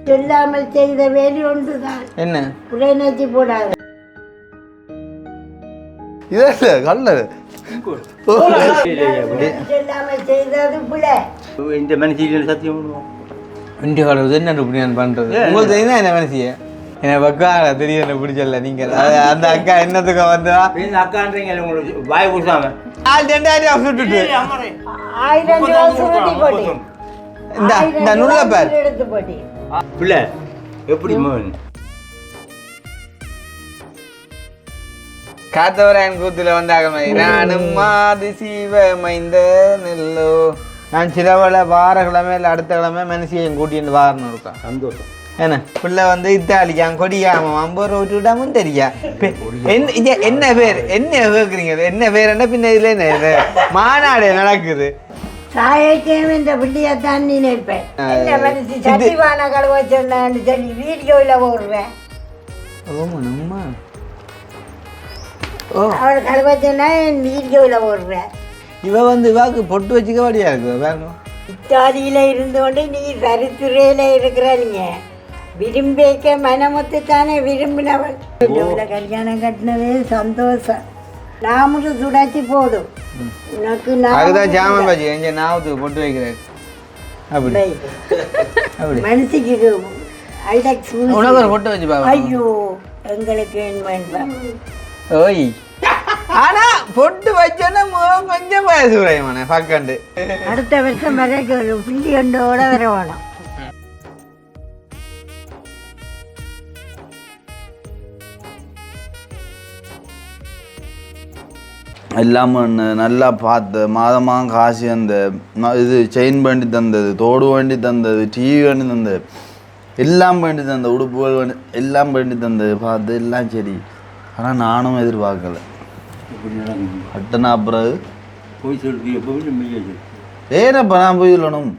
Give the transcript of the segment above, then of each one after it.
சொல்லாமல் செய்த வேலை ஒன்றுதான். என்ன புலைநச்சி போடாத. இதல்ல கல்ல சொல்லாமல் செய்தது பிள்ளை. இந்த மனுஷன் சத்தியம் பண்ணுவோம். இந்திய கடவுள் என்ன இப்படி பண்றது? உங்களுக்கு தெரியுதா என்ன மனசிய? எனக்கு அக்கா தெரியும், என்ன பிடிச்சல நீங்க அந்த அக்கா என்னத்துக்கு வந்தா அக்கான்றீங்க உங்களுக்கு வாய் கொடுத்தாம 2000 சுட்டுட்டு 1000 ரூபாய் சுருட்டி போட்டி. இந்த நுள்ள பேர் எடுத்து போட்டி. பிள்ளை எப்படி மோகன் காத்தவராயன் கூத்துல வந்தாக நானும் மாது சீவ மைந்த நெல்லோ. நான் சிலவளை வார கிழமை இல்லை அடுத்த கிழமை மனசியையும் கூட்டிட்டு வாரணும் இருக்கா. சந்தோஷம். என்ன பிள்ளை வந்து இத்தாலிக்கான் கொடியாம 50 ரூபா விட்டுவிடாமும் தெரியா. என்ன பேர் என்ன கேட்குறீங்க? என்ன பேர் என்ன பின்ன இதுல என்ன மாநாடு நடக்குது? சாயத்தையும் இந்த பிள்ளையத்தான் நினைப்பேன். என்ன மனசு சட்டிவான கழுவ சொன்னான்னு சொல்லி வீடியோவில் போடுவேன். அவள் கழுவ சொன்னா என் வீடியோவில் போடுவேன். இவ வந்து இவாக்கு பொட்டு வச்சுக்க வழியா இருக்கு பாருங்க. இத்தாலியில இருந்து கொண்டு நீ சரித்துறையில இருக்கிறீங்க. விரும்பிக்க மனமொத்து தானே விரும்பினவள். கல்யாணம் கட்டினதே சந்தோஷம். நாமளு சுடாச்சி போடும். உனக்கு அதுதான் ஜாமன் பாஜி எங்க நாவுக்கு பொட்டு வைக்கிறேன். அப்படி அப்படி மனசுக்கு ஐடெக்ஸ் உனக்கு ஒரு பொட்டு வச்சு பாருங்க. ஐயோ எங்களுக்கு வேண்டாம். ஓய் ஆனா பொட்டு வச்சோன்னா முகம் கொஞ்சம் வயசு குறையுமாண்ணே பக்கண்டு. அடுத்த வருஷம் வரைக்கும் ஒரு புள்ளி ஒன்றோட வர வேணும். எல்லாம் நல்லா பார்த்து மாதமாக காசு அந்த இது செயின் பண்ணி தந்தது, தோடு வேண்டி தந்தது, டிவி வேண்டி தந்தது, எல்லாம் வேண்டி தந்த உடுப்புகள் வேண்டி எல்லாம் வேண்டி தந்தது பார்த்து எல்லாம் சரி. ஆனால் நானும் எதிர்பார்க்கல. கட்டினா பிறகு போய் சொல்றீங்க. ஏனப்பா நான் போய் சொல்லணும்?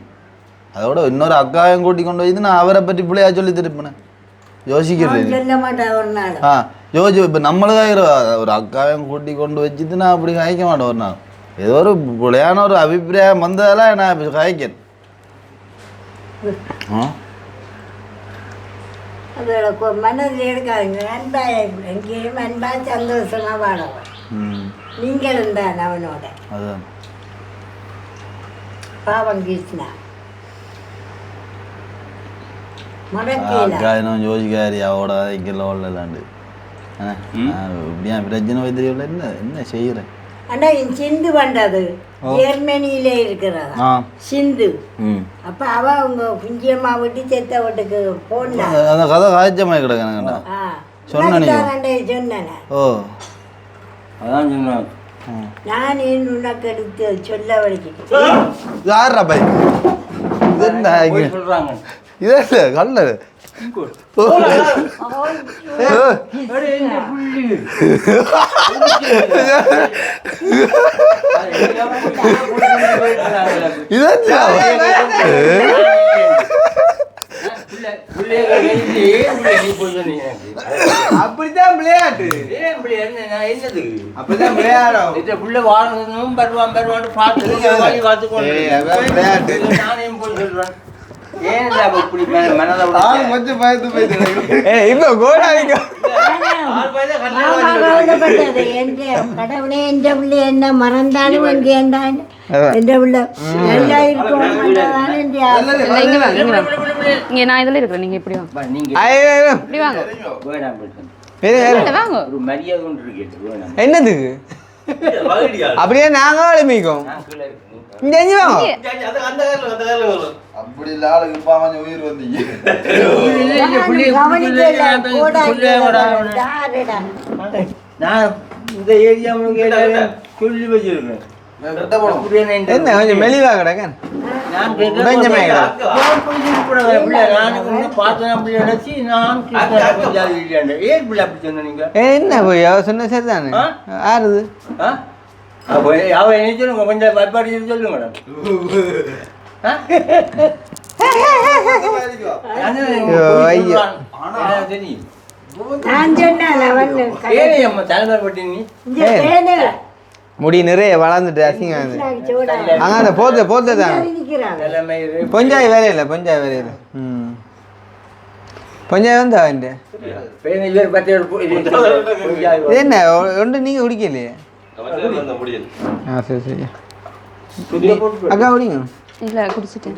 அதோட இன்னொரு அக்காவையும் கூட்டி கொண்டு போய் நான் அவரை பற்றி பிள்ளையா சொல்லி திருப்பினேன். யோசிக்கிறேன். யோசி இப்போ நம்மளுக்காக ஒரு அக்காவையும் கூட்டி கொண்டு வச்சுட்டு நான் அப்படி காய்க்க மாட்டேன். ஒரு நாள் ஏதோ ஒரு பிள்ளையான ஒரு அபிப்பிராயம் வந்ததெல்லாம் நான் இப்போ காய்க்கிறேன். அதோட மனதில் எடுக்காதுங்க. அன்பா எங்கேயும் அன்பா சந்தோஷமா வாழவன். நீங்களும் தான் அவனோட. அதான் பாவம் கிருஷ்ணா அக்கா இன்னும் யோசிக்காரு அவட வைக்கல ஓடலாண்டு. இப்படியா பிரச்சனை வைத்திரியில் என்ன என்ன செய்கிறேன். ஆனா சிந்து பண்றது ஜெர்மனியில இருக்கிறதா சிந்து. அப்ப அவ அவங்க குஞ்சியம்மா விட்டு செத்த வீட்டுக்கு போனா அந்த கதை காய்ச்சமாய் கிடக்கா சொன்னேன். ஓ அதான் சொன்னாங்க. நான் உனக்கு எடுத்து சொல்ல வலிக்கிட்டேன். யாரா பை சொல்றாங்க. இதே கல்ல அப்படித்தான் விளையாட்டு. என்னது அப்படித்தான் விளையாடும். புள்ள வாழணும் வருவான் வருவான்னு பார்த்து விளையாட்டு. நானே போய் சொல்றேன். கொஞ்சம் பயந்து போயிட்டு கோடாதிக்க கடவுளே எந்த பிள்ளை என்ன மறந்தாலும் எங்கேண்டான் எந்த பிள்ளை நல்லா இருக்கும். நான் இதுல இருக்கிறேன். நீங்க எப்படி வாங்க ஒரு மரியாதை ஒன்று இருக்கு. என்னதுக்கு அப்படியே நாங்க அழுமிக்கும் அப்படி இல்ல ஆளுக்கு பாவம் உயிர் வந்தீங்க. நான் இந்த ஏரியா சொல்லி வச்சிருக்கேன். என்ன கொஞ்சம் மெலிவா கிடக்க என்ன போய் அவ சொன்ன சரி தானே. ஆறுது அவ என்ன சொல்லுங்க கொஞ்சம் பப்பாடி சொல்லுங்க. முடி நிறைய வளர்ந்துட்டு அசிங்க அந்த போத்த போத்த தான் பொஞ்சாய் வேலையில பொஞ்சாய் வேலையில. கொஞ்சம் வந்தா இந்த பேர் இவர் பற்றி இது என்ன ஒன்று நீங்கள் குடிக்கலையே ஆ சரி சரி அக்கா குடிங்க இல்லை குடிச்சிட்டேன்.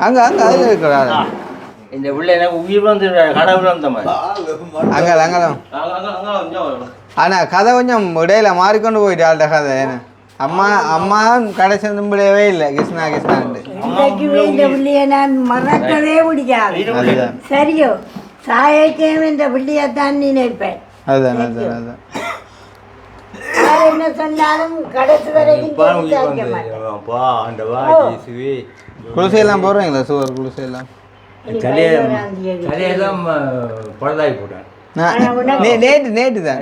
அங்கே அங்கே அதில் இருக்கிறாரு இந்த உள்ள எனக்கு உயிர் வந்து கடவுள் வந்த மாதிரி அங்கதான் ஆனால் கதை கொஞ்சம் இடையில மாறிக்கொண்டு போயிட்டு ஆள்கிட்ட கதை என்ன அம்மா அம்மா கடைசி நம்பளவே இல்லை கிருஷ்ணா கிருஷ்ணாண்டு இன்றைக்குமே இந்த பிள்ளைய நான் மறக்கவே முடியாது. சரியோ சாயக்கேம் இந்த பிள்ளையத்தான் நினைப்பேன். அதுதான் அதுதான் அதுதான் யார் என்ன சொன்னாலும் கடைசி வரைக்கும் கேட்க மாட்டேன். குளிசையெல்லாம் போடுறீங்களா சுவர் குளிசையெல்லாம் தலையெல்லாம் பழுதாகி போட்டேன். நேற்று தான்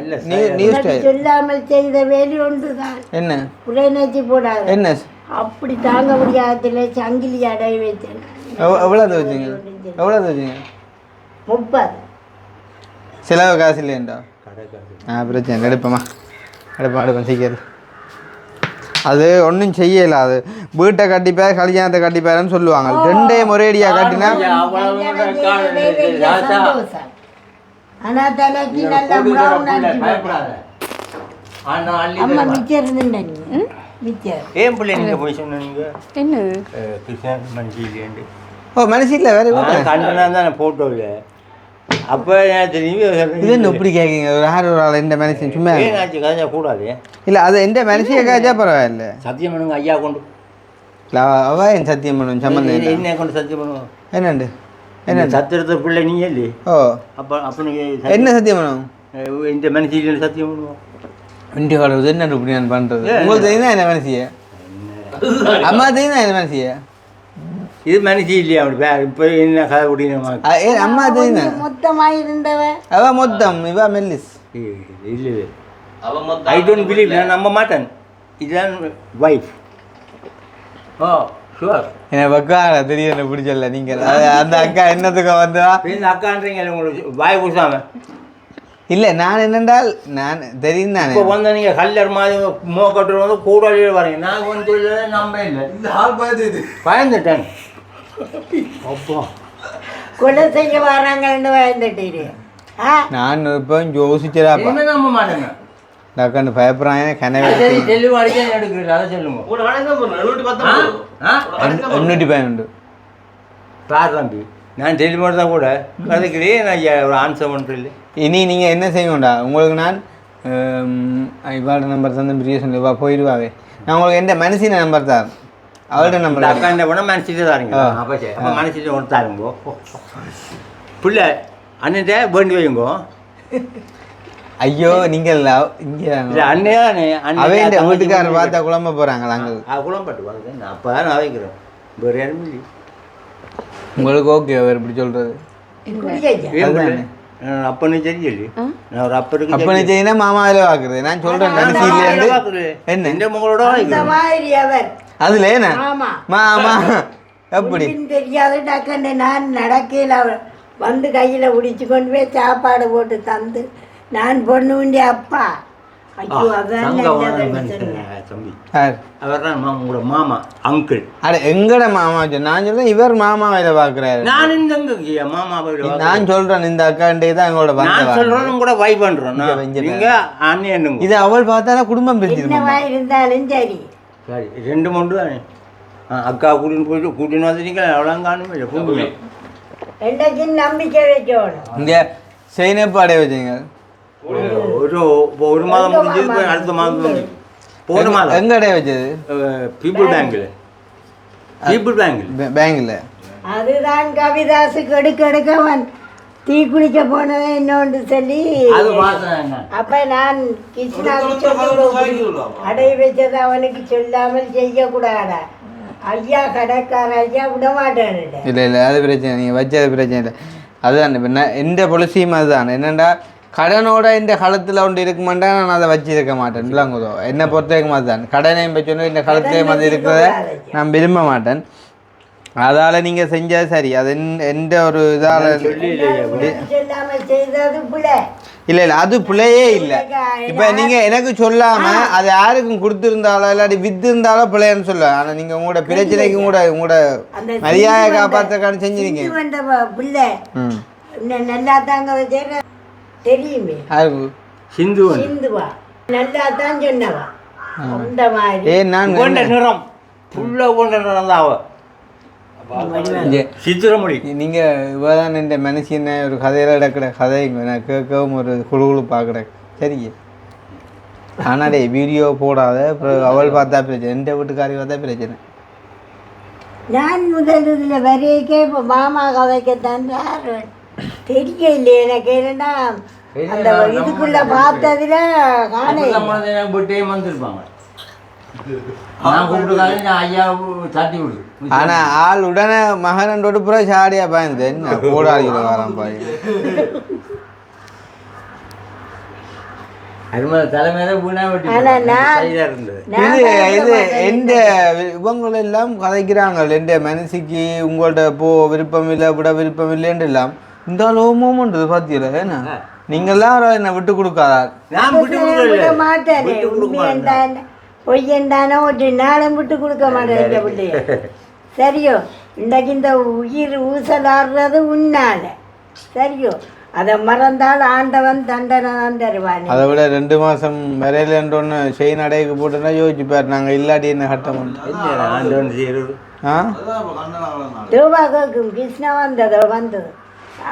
நியூஸ் சொல்லாமல் செய்த வேலை ஒன்றுதான். என்ன உரைநேச்சி போடாது. என்ன அப்படி தாங்க முடியாததுல சங்கிலி அடை வைத்தேன். எவ்வளோ வச்சுங்க எவ்வளோ வச்சுங்க 30. செலவு காசு இல்லையண்டா பிரச்சனை எடுப்போமா எடுப்பேன் சீக்கிரம் அது ஒன்றும் செய்யலை அது வீட்டை கட்டிப்பார் கல்யாணத்தை கட்டிப்பாருன்னு சொல்லுவாங்க ரெண்டே முறையடியாக கட்டினா ஆனா தலைக்கு நல்லா brown அம்மா மிச்சர் இருந்துட்டேன் மிச்சர் ஏன் பிள்ளை நீங்க போய் சொன்னீங்க என்னது கிருஷ்ணன் மனுஷிலேண்டு ஓ மனசில்லை வேற கண்டனா தான் போட்டோவில் அப்போ இது என்ன இப்படி கேட்குங்க ஒரு ஒரு ஆள் எந்த மனுஷன் சும்மா ஏன்னாச்சு கதையா கூடாது இல்லை அது எந்த மனுஷியை காய்ச்சா பரவாயில்ல சத்தியம் பண்ணுங்க ஐயா கொண்டு இல்லை அவ என் சத்தியம் பண்ணுவோம் சம்மந்தம் இல்லை என்ன கொண்டு சத்தியம் பண்ணுவோம் என்னண்டு என்ன சத்திரத்த பிள்ளை நீ இல்லையே ஓ அப்போ அப்போ நீங்கள் என்ன சத்தியம் பண்ணுவோம் இந்த மனுஷில சத்தியம் பண்ணுவோம் வண்டி காடுறது என்ன இப்படி நான் பண்ணுறது உங்களுக்கு தெரியுதா என்ன மனுஷிய அம்மா தெரியுதா என்ன மனுஷிய இது மனுஷி இல்லையா அப்படி இப்போ என்ன கதை குடிமா அம்மா தெரியுதா மொத்தமாக இருந்தவ அவ மொத்தம் இவா மெல்லிஸ் இல்லை ஐ டோன்ட் பிலீவ் நான் நம்ப மாட்டேன் இதுதான் வைஃப் ஓ ஷுவர் எனக்கு பக்கால தெரியும் என்ன பிடிச்சல நீங்கள் அந்த அக்கா என்னத்துக்கு வந்தா இந்த அக்கான்றீங்க உங்களுக்கு வாய் குசாம இல்லை நான் என்னென்றால் நான் தெரியும் தானே இப்போ வந்து நீங்கள் கல்லர் மாதிரி மோக்கட்டு வந்து கூடாளியில் வரீங்க நான் வந்து நம்ப இல்லை இந்த ஆள் பயந்துட்டேன் அப்போ கொலை செய்ய வராங்கன்னு பயந்துட்டீரு. நான் இப்போ யோசிச்சதாப்பா என்ன நம்ப மாட்டேங்க அக்காண்டு பயப்படுறாங்க கனவே தெளிவு அடிக்க எடுக்கிறீங்க அதை சொல்லுங்க 815 பார் தம்பி நான் டெலிவரி தான் கூட அதுக்கிடையே நான் ஒரு ஆன்சர் பண்ணுறேன் இனி நீங்கள் என்ன செய்யணும்டா உங்களுக்கு நான் இவாட நம்பர் தந்து பிரிய சொல்லி வா போயிடுவாவே நான் உங்களுக்கு எந்த மனசின நம்பர் தான் அவள்கிட்ட நம்பர் அக்கா என்ன பண்ணால் மனசிட்டு தாருங்க அப்போ சரி அப்போ மனசிட்டு ஒன்று தாருங்கோ பிள்ளை அண்ணன்ட்ட வேண்டி வைங்கோ ஐயோ நீங்கள் இங்கே அண்ணையா அவே வீட்டுக்காரர் பார்த்தா குழம்ப போகிறாங்களா அங்கே குழம்பட்டு பாருங்க நான் அப்போ தான் நான் வைக்கிறேன் வேறு யாரும் இல்லை உங்களுக்கு ஓகே அவர் இப்படி சொல்கிறது அப்பனு தெரியல நான் ஒரு அப்பருக்கு அப்போ நீ செய்யினா மாமாவில் பார்க்குறது நான் சொல்கிறேன் மனசிலேருந்து என்ன இந்த மகளோட இந்த மாதிரி அவர் அதில் என்ன ஆமா மாமா எப்படி தெரியாது டக்குன்னு நான் நடக்கையில் வந்து கையில் பிடிச்சி கொண்டு போய் சாப்பாடு போட்டு தந்து நான் பொண்ணு வேண்டிய அப்பா ஐயோ அதான் தம்பி அவர் தான் உங்களோட மாமா அங்கிள் அட எங்கட மாமா நான் சொல்றேன் இவர் மாமா வேலை பார்க்குறாரு நான் இந்த மாமா நான் சொல்றேன் இந்த அக்காண்டே தான் எங்களோட நான் சொல்றேன் கூட வை பண்றோம் நீங்க அண்ணன் இது அவள் பார்த்தா குடும்பம் பிரிச்சிருக்கோம் என்னவா இருந்தாலும் சரி சரி 2 மொண்டு தானே அக்கா கூட்டின்னு வந்துட்டீங்க அவ்வளோ காணுமே பூண்டுமே ரெண்டைக்கும் நம்பிக்கை வைக்கணும் இங்க செய்னப்பாடே வச்சுங்க ஒரு மாதம் முடிஞ்சது அடுத்த மாதம் போன மாதம் எங்க அடைய வச்சது பீப்புள் பேங்க்ல பேங்க்ல அதுதான் கவிதாசுக்கு எடுக்கவன் டீ குடிக்க போனதை இன்னொன்று சொல்லி அப்ப நான் கிருஷ்ணாவுக்கு சொல்லி அடை வச்சதை அவனுக்கு சொல்லாமல் செய்யக்கூடாதா ஐயா கடைக்கார ஐயா விட மாட்டேன் இல்லை இல்லை அது பிரச்சனை நீங்கள் வச்சது பிரச்சனை இல்லை அதுதான் இப்போ எந்த பொலிசியும் அதுதான் என்னென்னா கடனோட இந்த காலத்தில் ஒன்று இருக்குமாண்டா நான் அதை வச்சிருக்க மாட்டேன் இல்லைங்கதோ என்னை பொறுத்த வரைக்கும் அதுதான் கடனையும் வச்சோன்னு இந்த காலத்துலேயும் அது இருக்கிறத நான் விரும்ப மாட்டேன் அதால் நீங்கள் செஞ்சது சரி அது எந்த ஒரு இதால் சொல்லாமல் செய்தது பிள்ளை. இல்லை இல்லை அது பிள்ளையே இல்லை. இப்போ நீங்கள் எனக்கு சொல்லாமல் அது யாருக்கும் கொடுத்துருந்தாலோ இல்லாட்டி வித்து இருந்தாலோ பிள்ளைன்னு சொல்ல. ஆனால் நீங்கள் உங்களோட பிரச்சனைக்கும் உங்களோட மரியாதை காப்பாற்றுக்கான செஞ்சுருக்கீங்க. பிள்ளை நல்லா தாங்க வச்சேன் தெரியுமே. சிந்துவா நல்லா தான் சொன்னவா அந்த மாதிரி. நான் கொண்ட நிறம் புள்ள கொண்ட நிறம் தான் அவ சித்திரமொழி. நீங்கள் இவதான் இந்த மனுஷன ஒரு கதையில் இடக்கிற கதைங்க நான் கேட்கவும் ஒரு குழு பார்க்குறேன் சரிங்க. ஆனாடே வீடியோ போடாத அப்புறம் அவள் பார்த்தா பிரச்சனை எந்த வீட்டுக்காரி பார்த்தா பிரச்சனை. நான் முதல் இதில் வரைக்கே இப்போ மாமா கதைக்கத்தான் தெரியல எனக்கு. என்னன்னா அந்த இதுக்குள்ள பார்த்ததுல வந்திருப்பாங்க. ஆனா ஆள் உடனே மகனோட புற சாடியா பயந்து என்ன போடாடி வரான் பாய். இது எந்த இவங்களெல்லாம் கதைக்கிறாங்க எந்த மனசுக்கு உங்கள்ட்ட போ விருப்பம் இல்லை விட விருப்பம் இல்லைன்னு எல்லாம் இந்த லோமோன்றது பார்த்தீங்களா ஏன்னா நீங்கள்லாம் என்ன விட்டு கொடுக்காதா? மாட்டேன் பொய்யண்டானோ ஒரு நாளும் விட்டு கொடுக்க மாட்டேன் இந்த பிள்ளைய. சரியோ இன்றைக்கு இந்த உயிர் ஊசலாடுறது உன்னால சரியோ அதை மறந்தால் ஆண்டவன் தண்டனை தான் தருவான். அதை விட 2 மாதம் வரையிலன்றொன்னு செயின் அடைக்கு போட்டோன்னா யோசிச்சுப்பார் நாங்கள் இல்லாட்டி என்ன கட்டம் ரூபா கேட்கும் கிருஷ்ணா வந்தது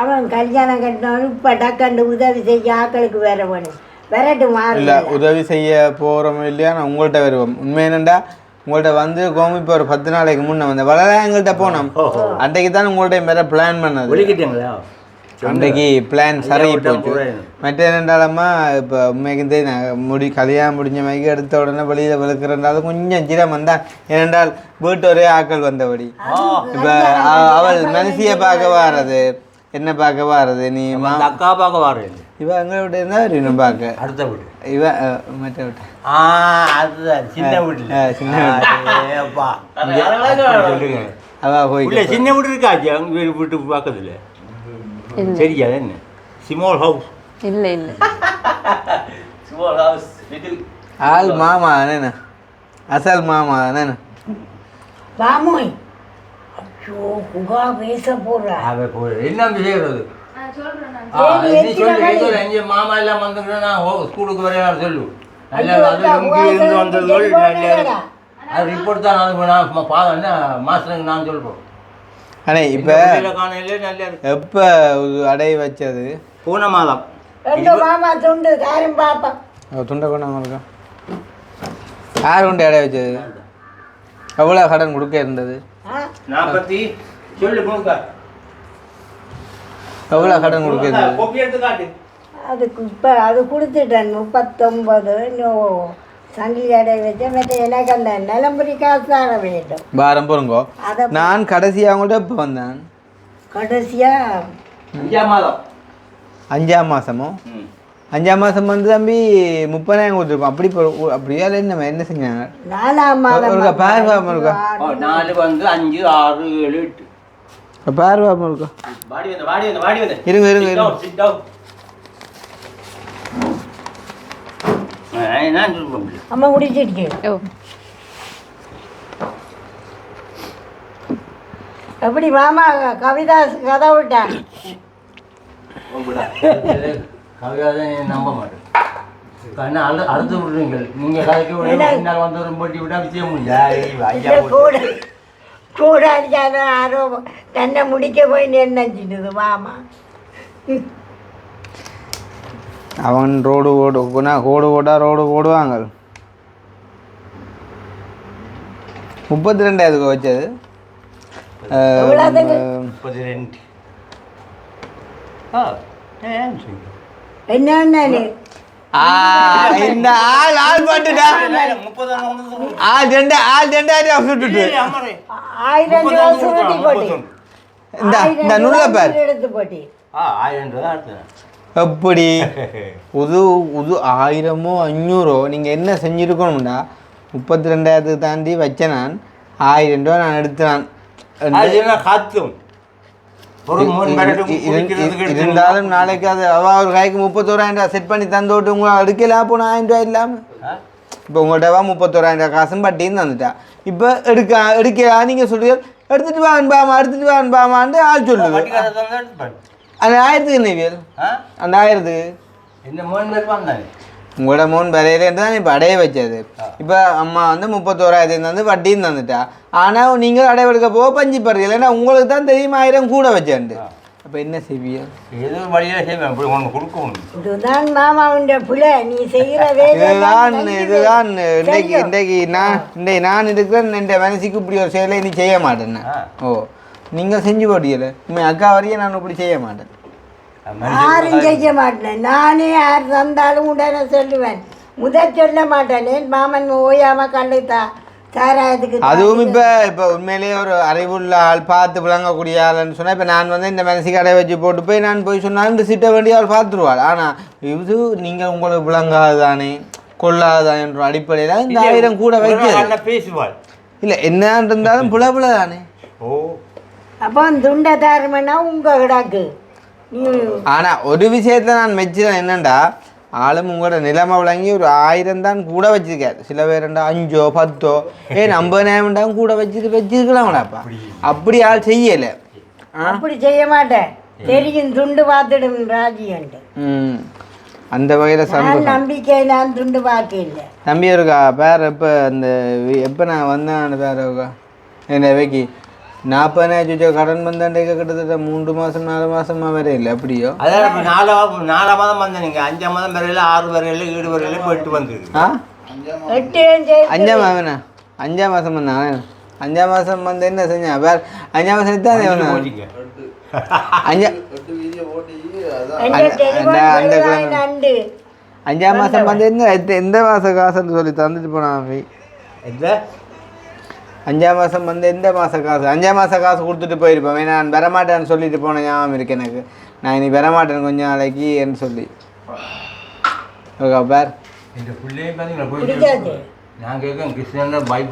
அவன் கல்யாணம் கட்டினவன் இப்போ டக்கண்டு உதவி செய்ய ஆக்களுக்கு வேற வேணும் வரட்டும். இல்லை உதவி செய்ய போகிறோம் இல்லையா நான் உங்கள்கிட்ட வருவோம். உண்மை என்னண்டா உங்கள்கிட்ட வந்து கோமி இப்போ ஒரு 10 நாளைக்கு முன்னே வந்தேன் வளர எங்கள்கிட்ட போனோம். அன்றைக்கு தான் உங்கள்கிட்ட வேற பிளான் பண்ணது. அன்றைக்கு பிளான் சரி போச்சு. மற்ற என்னண்டாலம்மா இப்போ உண்மைக்கு கல்யாணம் முடிஞ்ச மாதிரி எடுத்த உடனே வெளியில் விழுக்கிறனாலும் கொஞ்சம் சிரமம் தான். ஏனென்றால் வீட்டு ஒரே ஆக்கள் வந்தபடி இப்போ அவள் மனசியை பார்க்க வாரது என்ன பார்க்க வாரது நீ அக்கா பார்க்க வார இவ எங்களை விட்டு இருந்தால் இன்னும் பார்க்க அடுத்த வீடு இவ மற்ற வீட்டு அதுதான் சின்ன வீட்டில் சின்ன அவ போய் சின்ன வீடு இருக்காச்சு அவங்க வீட்டு பார்க்கறதுல சரியா என்ன ஸ்மால் ஹவுஸ் இல்லை இல்லை ஸ்மால் ஹவுஸ் ஆள் மாமா தானே அசல் மாமா தானே வாமோய் ஐயோ புகா பேச போடுறா என்ன செய்யறது மாமா எல்லாம் வந்துக்கிறேன் நான் ஸ்கூலுக்கு வரையாரு சொல்லு அது ரிப்போர்ட் தான் நான் மாஸ்டருக்கு நான் சொல்றோம். அண்ணே இப்போ எப்போ அடை வச்சது போன மாதம் மாமா துண்டு காரும் பாப்பா துண்டை கொண்டாம இருக்கா யார் கொண்டு அடை வச்சது எவ்வளோ கடன் கொடுக்க இருந்தது 40 சொல்லு கொடுக்க எவ்வளோ கடன் கொடுக்க இருந்தது அதுக்கு இப்போ அது கொடுத்துட்டேன் 39 சங்கிலி அடை வச்சேன். மற்ற எனக்கு அந்த நிலம்புரி காசு தான வேண்டும் பாரம் போருங்கோ. நான் கடைசியாக அவங்கள்ட்ட இப்போ வந்தேன் கடைசியாக 5ஆம் மாதமோ 5ஆம் மாதம் வந்து தம்பி 30,000 கொடுத்துருக்கோம். அப்படி அப்படியா என்ன செஞ்சாங்க 4ஆம் மாதம் இருக்கா பேர்வாம இருக்கா 4 வந்து 5 6 7 8 பேர்வாம இருக்கா இருங்க இருங்க இருங்க அம்மா முடிச்சிருக்கேன். ஓ எப்படி மாமா கவிதா கதை விட்டான் கவிதை நம்ப மாட்டேன் அடுத்து விடுறீங்க நீங்க கதைக்கு வந்தவரும் போட்டி விட்டா விஷயம் கூட கூட அடிச்சாலும் யாரோ தன்னை முடிக்க போய் நினைச்சிட்டுது மாமா. அவன் ரோடு ஓடுனா கோடு ஓடா ரோடு ஓடுவாங்க. 32 வச்சது 32 என்ன இந்த ஆள் பாட்டுடா ஆள் 2000 சுட்டுட்டு 1000 ரூபா சுருட்டி போட்டி இந்த நுள்ள பேர் எடுத்து போட்டி 1000 ரூபா அடுத்து எப்படி புது 1000மோ 500 நீங்கள் என்ன செஞ்சுருக்கணும்டா 32,000 தாண்டி வச்சேன் நான் 1000 ரூபா நான் எடுத்தேன் அது காத்தும் ஒரு 3 பேருக்கு இருந்தாலும் நாளைக்கு அது அவ ஒரு கைக்கு 31,000 செட் பண்ணி தந்து விட்டு உங்களை எடுக்கலாம் போன 1,000 ரூபாய் இல்லாமல் இப்போ உங்கள்கிட்ட 31,000 காசும் பட்டின்னு தந்துட்டா இப்போ எடுக்கலாம் நீங்கள் சொல்றீங்க எடுத்துட்டு வான்பாமான்னு ஆள் சொல்லுது அந்த 1000க்கு என்ன வேல் அந்த 1000க்கு இந்த 3 பேர் வந்தாங்க உங்களோட மோன் வரையிலேருந்து தான் இப்போ அடைய வச்சது இப்போ அம்மா வந்து 31,000 வந்து வட்டின்னு தந்துட்டா ஆனால் நீங்கள் அடைய எடுக்க போக பஞ்சு படுறீங்க ஏன்னா உங்களுக்கு தான் தெரியும் 1000 கூட வச்சேன்ட்டு அப்போ என்ன செய்வியா ஏதோ வழியில் செய்வேன் இப்படி ஒன்று கொடுக்கணும் இதுதான் மாமாவுடைய பிள்ளை நீ செய்கிற இதுதான் இன்றைக்கு நான் இருக்கிறேன் என் மனசுக்கு இப்படி ஒரு செயலை நீ செய்ய மாட்டேன்னு ஓ நீங்கள் செஞ்சு போட்டீங்களே அக்கா வரையும் நான் இப்படி செய்ய மாட்டேன் யாரும் செய்ய மாட்டேன் நானே யார் தந்தாலும் உடனே சொல்லுவேன் சொல்ல மாட்டேன் மாமன் ஓயாம கண்டுத்தா சாராயத்துக்கு அதுவும் இப்போ உண்மையிலேயே ஒரு அறிவுள்ள ஆள் பார்த்து விளங்கக்கூடிய ஆள்னு சொன்னால் இப்போ நான் வந்து இந்த மனசு கடை வச்சு போட்டு போய் நான் போய் சொன்னாலும் இந்த சிட்ட வேண்டிய ஆள் பார்த்துருவாள் ஆனால் இது நீங்கள் உங்களுக்கு விளங்காதுதானே கொள்ளாதான் என்ற அடிப்படையில் இந்த 1000 கூட வைக்க பேசுவாள் இல்லை என்ன இருந்தாலும் புல தானே ஓ அப்போ துண்டை தாருமன்னா உங்க கிடாக்கு ஆனால் ஒரு விஷயத்தில் நான் மெச்சுறேன் என்னண்டா ஆளும் உங்களோட நிலைமை விளங்கி ஒரு 1000 தான் கூட வச்சிருக்காரு சில பேருண்டா 5 10 50,000 கூட வச்சிருக்கலாம்டாப்பா அப்படி ஆள் செய்யலை அப்படி செய்ய மாட்டேன் தெரியும் துண்டு பார்த்துடும் ராஜியன்ட்டு அந்த வகையில் சந்தோஷம் நம்பிக்கை நான் துண்டு பார்க்க இல்லை தம்பி இருக்கா பேர் எப்போ நான் வந்தேன் பேர் இருக்கா என்ன வைக்கி 40,000 கடன் வந்தாண்டே கிட்டத்தட்ட 3 மாதம் 4 மாதமாக வர இல்லை அப்படியோ அதான் இப்போ 4 மாதம் வந்தேன் நீங்கள் 5 மாதம் வரையில 6 வரையில 7 வரையில போயிட்டு வந்துருக்கு 5 மாதம் 5 மாதம் வந்தான் 5 மாதம் வந்து என்ன செஞ்சேன் வேறு 5 மாதம் தான் அந்த 5 மாதம் வந்து என்ன எந்த மாதம் காசுன்னு சொல்லி தந்துட்டு போனான் எந்த 5 மாதம் வந்து எந்த மாத காசு 5 மாத காசு கொடுத்துட்டு போயிருப்பேன் நான் வரமாட்டேன்னு சொல்லிட்டு போன ஞாபகம் இருக்கு எனக்கு நான் இனி வரமாட்டேன் கொஞ்சம் நாளைக்கு என்று சொல்லி ஓகே பேர்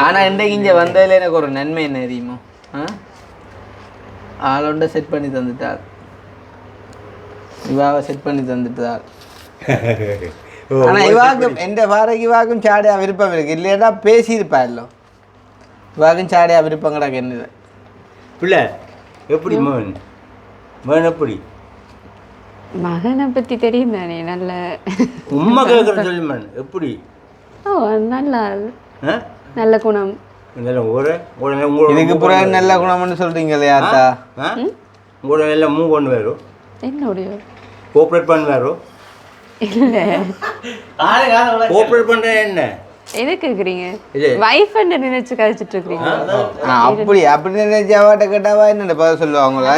ஆனால் இன்றைக்கு இங்கே வந்ததில் எனக்கு ஒரு நன்மை என்ன தெரியுமோ ஆளோண்ட செட் பண்ணி தந்துட்டார் இவாவை செட் பண்ணி தந்துட்டார் ஆனால் இவாக்கும் எந்த வாரைக்கு இவாக்கும் சாடியா விருப்பம் இருக்கு இல்லையா பேசியிருப்பா இல்லை வாகும் சாடியா விருப்பம் கிடக்கு என்னது பிள்ளை எப்படி மகன் எப்படி மகனை பற்றி தெரியும் தானே நல்ல உண்மை கேட்குற சொல்லி மகன் எப்படி நல்ல நல்ல குணம் இதுக்கு பிறகு நல்ல குணம்னு சொல்றீங்களே அத்தா உங்களோட எல்லாம் மூவ் கொண்டு வரும் என்னுடைய கோஆப்ரேட் பண்ணுவாரோ இல்லை கோஆப்ரேட் பண்ணுற என்ன எது கேக்குறீங்க வைஃப் நினைச்சு கழிச்சிட்டு இருக்கீங்க அப்படி நினைச்சு அவாட்ட கேட்டாவா என்ன பதில் சொல்லுவாங்களா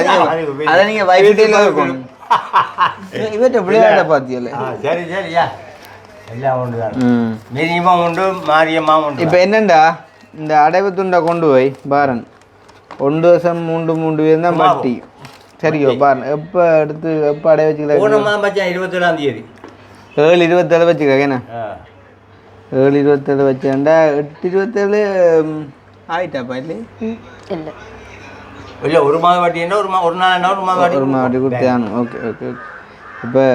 அதை நீங்க வைஃப் டேல இருக்கணும் இவட்ட விளையாட பாத்தியல சரி சரியா எல்லாம் உண்டு தான் மீரியமா உண்டு மாரியம்மா உண்டு இப்போ என்னண்டா இந்த அடைவு துண்டை கொண்டு போய் பாரன் 1 வருஷம் 3 பேர் தான் பட்டி சரியோ பாரன் எப்போ எடுத்து எப்போ அடைய வச்சுக்கலாம் போன மாதம் மச்சான் 27ஆம் தேதி 7/27 வச்சுக்க என்ன 7/27 வச்சேன்டா 8/27 ஆயிட்டாப்பா இல்லை இல்லை இல்லை ஒரு மாதம் வாட்டி என்ன ஒரு நாள் என்ன ஒரு மாதம் வாட்டி கொடுத்தாங்க ஓகே ஓகே இப்போ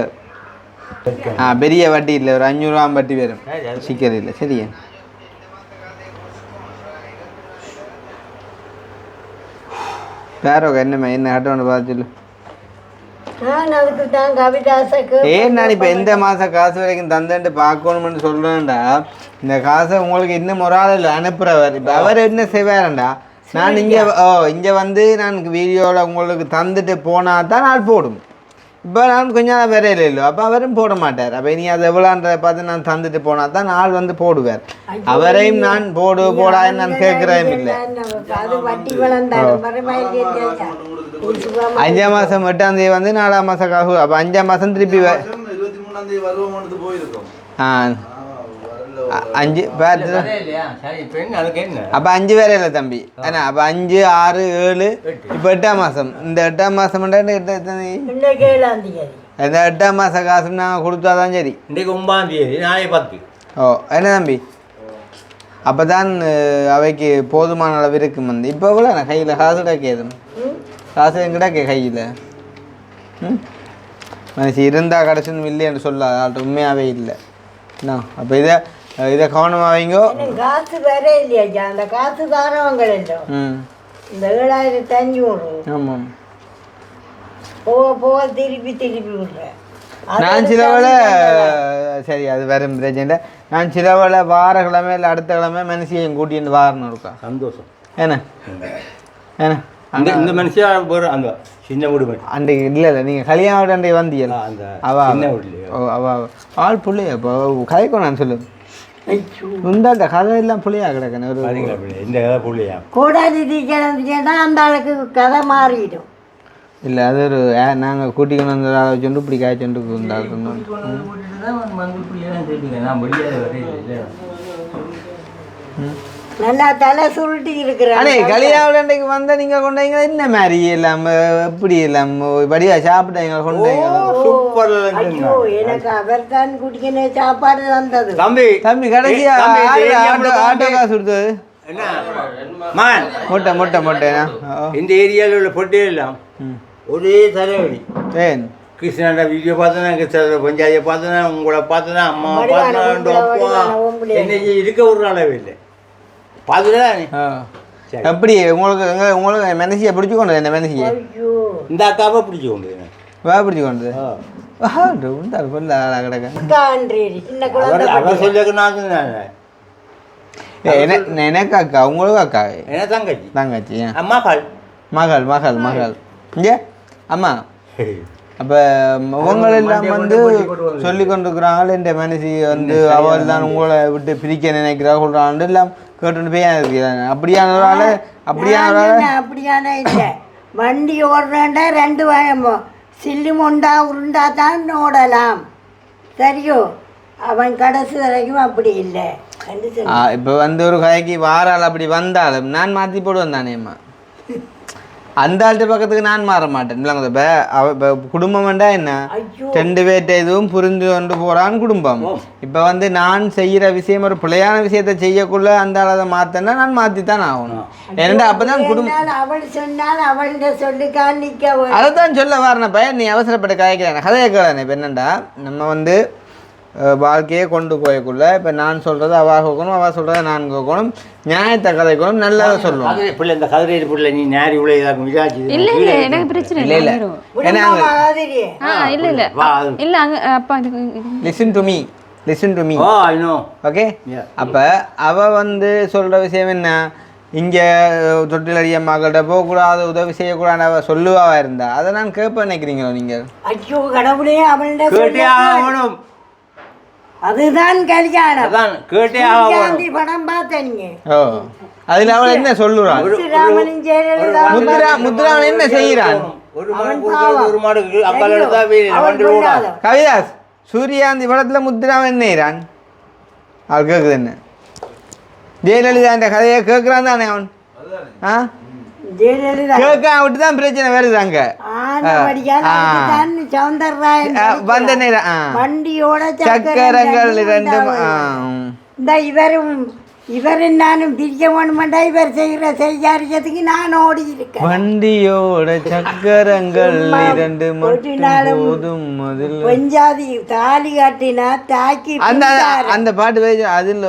பெரிய வட்டி இல்லை ஒரு 500 ரூபா வட்டி வரும் சிக்கல் இல்லை சரியா வேற என்ன ஆட்டோன்னு பார்த்து சொல்லு ஏன் நான் இப்போ எந்த மாதம் காசு வரைக்கும் தந்துட்டு பார்க்கணும்னு சொல்கிறேன்டா இந்த காசை உங்களுக்கு இன்னும் ஒரு ஆள் இல்லை அனுப்புகிறவர் இப்போ அவர் என்ன செய்வாருண்டா நான் இங்கே வந்து நான் வீடியோவில் உங்களுக்கு தந்துட்டு போனால் தான் நாள் போடும் இப்போ நான் கொஞ்சம் வரையில இல்லை அப்போ அவரும் போட மாட்டார் அப்போ இனி அது எவ்வளோன்றதை பார்த்து நான் தந்துட்டு போனால் தான் நாள் வந்து போடுவார் அவரையும் நான் போடான்னு நான் கேட்குறேன் இல்லை 5 மாதம் 8ஆம் தேதி வந்து 4ஆம் மாதம் காசு அப்போ 5ஆம் மாதம் திருப்பி 5 பேர் அப்போ 5 வேற இல்லை தம்பி ஏன்னா அப்போ 5 6 7 இப்போ 8ஆம் மாதம் இந்த 8ஆம் மாதம் இந்த 8ஆம் மாதம் காசு நாங்கள் கொடுத்தாதான் சரி இன்றைக்கு 9ஆம் தேதி நாளை 10 ஓ என்ன தம்பி அப்போ தான் அவைக்கு போதுமான அளவு இருக்கும் வந்து இப்போ எவ்வளோ நான் கையில் காசு கிடைக்காது காசு கிடக்க கையில் மனுஷி இருந்தால் கிடச்சுன்னு இல்லைன்னு சொல்லாது ஆள்கிட்ட உண்மையாகவே இல்லை என்ன அப்போ இதை கவனமாக வைங்கோ. காசு வேற இல்லையா அந்த காசு தாரவங்க இந்த 7500 ஆமாம் போக போக திருப்பி விடுறேன். நான் சில வேளை சரி அது வேற பிரச்சனை. நான் சில வேளை வார கிழமை இல்லை அடுத்த கிழமை மனுஷியையும் கூட்டிட்டு வாரணும் இருக்கா சந்தோஷம் ஏன்னா ஏன்னா அந்த இந்த மனுஷியா அந்த சின்ன வீடு மட்டும் அன்றைக்கு இல்லை இல்லை நீங்கள் கல்யாணம் அன்றைக்கு வந்தீங்க அந்த அவா சின்ன வீட்லையோ ஓ அவா ஆள் புள்ளைய இப்போ கதைக்கும் நான் சொல்லு உண்டாட்ட கதை எல்லாம் புள்ளையா கிடக்கணும் ஒரு இந்த கதை புள்ளையா கோடாலி தீக்கிறதுனா அந்த ஆளுக்கு கதை மாறிடும். இல்லை அது ஒரு நாங்கள் கூட்டிக்கணும் வந்து ஆளை வச்சுட்டு இப்படி காய்ச்சுட்டு இருந்தால் நல்லா தலை சுருட்டி இருக்கிறாங்க. அண்ணே கல்யாணம் அன்றைக்கு வந்தால் நீங்கள் கொண்டாங்க என்ன மாதிரி இல்லாமல் எப்படி இல்லாமல் படியா சாப்பிட்டாங்க கொண்டாங்க சூப்பர். ஐயோ எனக்கு அவர் தான் குடிக்கணும் சாப்பாடு வந்தது. தம்பி தம்பி கடைசியா ஆட்டோ காசு கொடுத்தது என்ன மான் மொட்டை மொட்டை மொட்டைண்ணா இந்த ஏரியாவில் உள்ள பொட்டே எல்லாம் ஒரே தலைவலி. ஏன் கிருஷ்ணாண்ட வீடியோ பார்த்தனா கிருஷ்ண பஞ்சாதியை பார்த்தனா உங்களை பார்த்தனா அம்மாவை பார்த்தனா என்ன இருக்க ஒரு அளவு இல்லை பார்த்துட்டா எப்படி உங்களுக்கு உங்களுக்கு மெனசியை பிடிச்சி கொண்டது என்ன மெனசியை இந்த அக்காவை பிடிச்சி கொண்டு வா பிடிச்சி கொண்டது கிடக்க அவர் சொல்லிக்க நான் எனக்கு அக்கா உங்களுக்கு அக்கா என்ன தங்கச்சி தங்கச்சி மகள் மகள் மகள் மகள் இங்கே அம்மா அப்போ உங்களெல்லாம் வந்து சொல்லி கொண்டிருக்கிறாங்க இந்த மனுஷி வந்து அவள் தான் உங்களை விட்டு பிரிக்க நினைக்கிறா சொல்கிறான் எல்லாம் கேட்டு போய் இருக்கிறாங்க. அப்படியானவரால் அப்படியான இல்லை வண்டி ஓடுறேன்டா 2 சில்லு மொண்டா உருண்டா தான் ஓடலாம் சரியோ. அவன் கடைசி வரைக்கும் அப்படி இல்லை. இப்போ வந்து ஒரு கதைக்கு வாரால் அப்படி வந்தாலும் நான் மாற்றி போடுவேன் தானேம்மா. அந்த ஆள்கிட்ட பக்கத்துக்கு நான் மாற மாட்டேன். இப்போ குடும்பம் வேண்டா என்ன 2 பேர்ட்ட இதுவும் புரிந்து கொண்டு போகிறான்னு குடும்பம். இப்போ வந்து நான் செய்கிற விஷயம் ஒரு பிள்ளையான விஷயத்தை செய்யக்குள்ள அந்த ஆளை மாற்றேன்னா நான் மாற்றித்தான் ஆகணும். ஏன்னா அப்போ தான் குடும்பம் அவள் சொன்னால் அவள்கிட்ட சொல்லிக்கா நிற்க அதை தான் சொல்ல வரேன். நீ அவசரப்பட்டு கதைக்கிறேன் கதையை கேளேன். இப்போ என்னண்டா நம்ம வந்து வாழ்க்கையை கொண்டு போயக்குள்ள இப்போ நான் சொல்கிறத அவள் கேட்கணும் அவள் சொல்கிறத நான் கேட்கணும் நியாயத்தை கதைக்கணும் நல்லதாக சொல்லணும். பிள்ளை இந்த கதிரையில் பிள்ளை நீ நேரி உள்ள இதாக்கும் விசாரிச்சு இல்ல இல்ல எனக்கு பிரச்சனை இல்லை இல்லை ஏன்னா இல்ல இல்ல இல்ல அங்க அப்பா லிசன் டு மீ ஓகே. அப்போ அவள் வந்து சொல்கிற விஷயம் என்ன இங்கே தொட்டிலடிய மகள்கிட்ட போகக்கூடாது உதவி செய்யக்கூடாது அவள் சொல்லுவாவா இருந்தா அதை நான் கேட்ப நினைக்கிறீங்களோ நீங்கள்? ஐயோ கடவுளே அவள்கிட்ட அதுதான் கல்யாணம் படம் பார்த்தீங்க. ஓ அதில் அவள் என்ன சொல்லுறான்? முத்துராமன் என்ன செய்யறான்? கவிதாஸ் சூர்யாந்தி படத்துல முத்துராமன் என்ன செய்யறான்? அவள் கேட்குது என்ன ஜெயலலிதா இந்த கதையை கேட்குறான் தானே அவன்? கேட்க விட்டுதான் பிரச்சனை வருது அங்க வந்த நேரம் வண்டியோட சக்கரங்கள் 2 இவர் நானும் பிரிக்க வேணுமெண்டா இவர் செய்யறதுக்கு நான் ஓடி இருக்கேன். வண்டியோட சக்கரங்கள் 2 போதும் பஞ்சாதி தாலி காட்டினா தாக்கி அந்த பாட்டு அதில்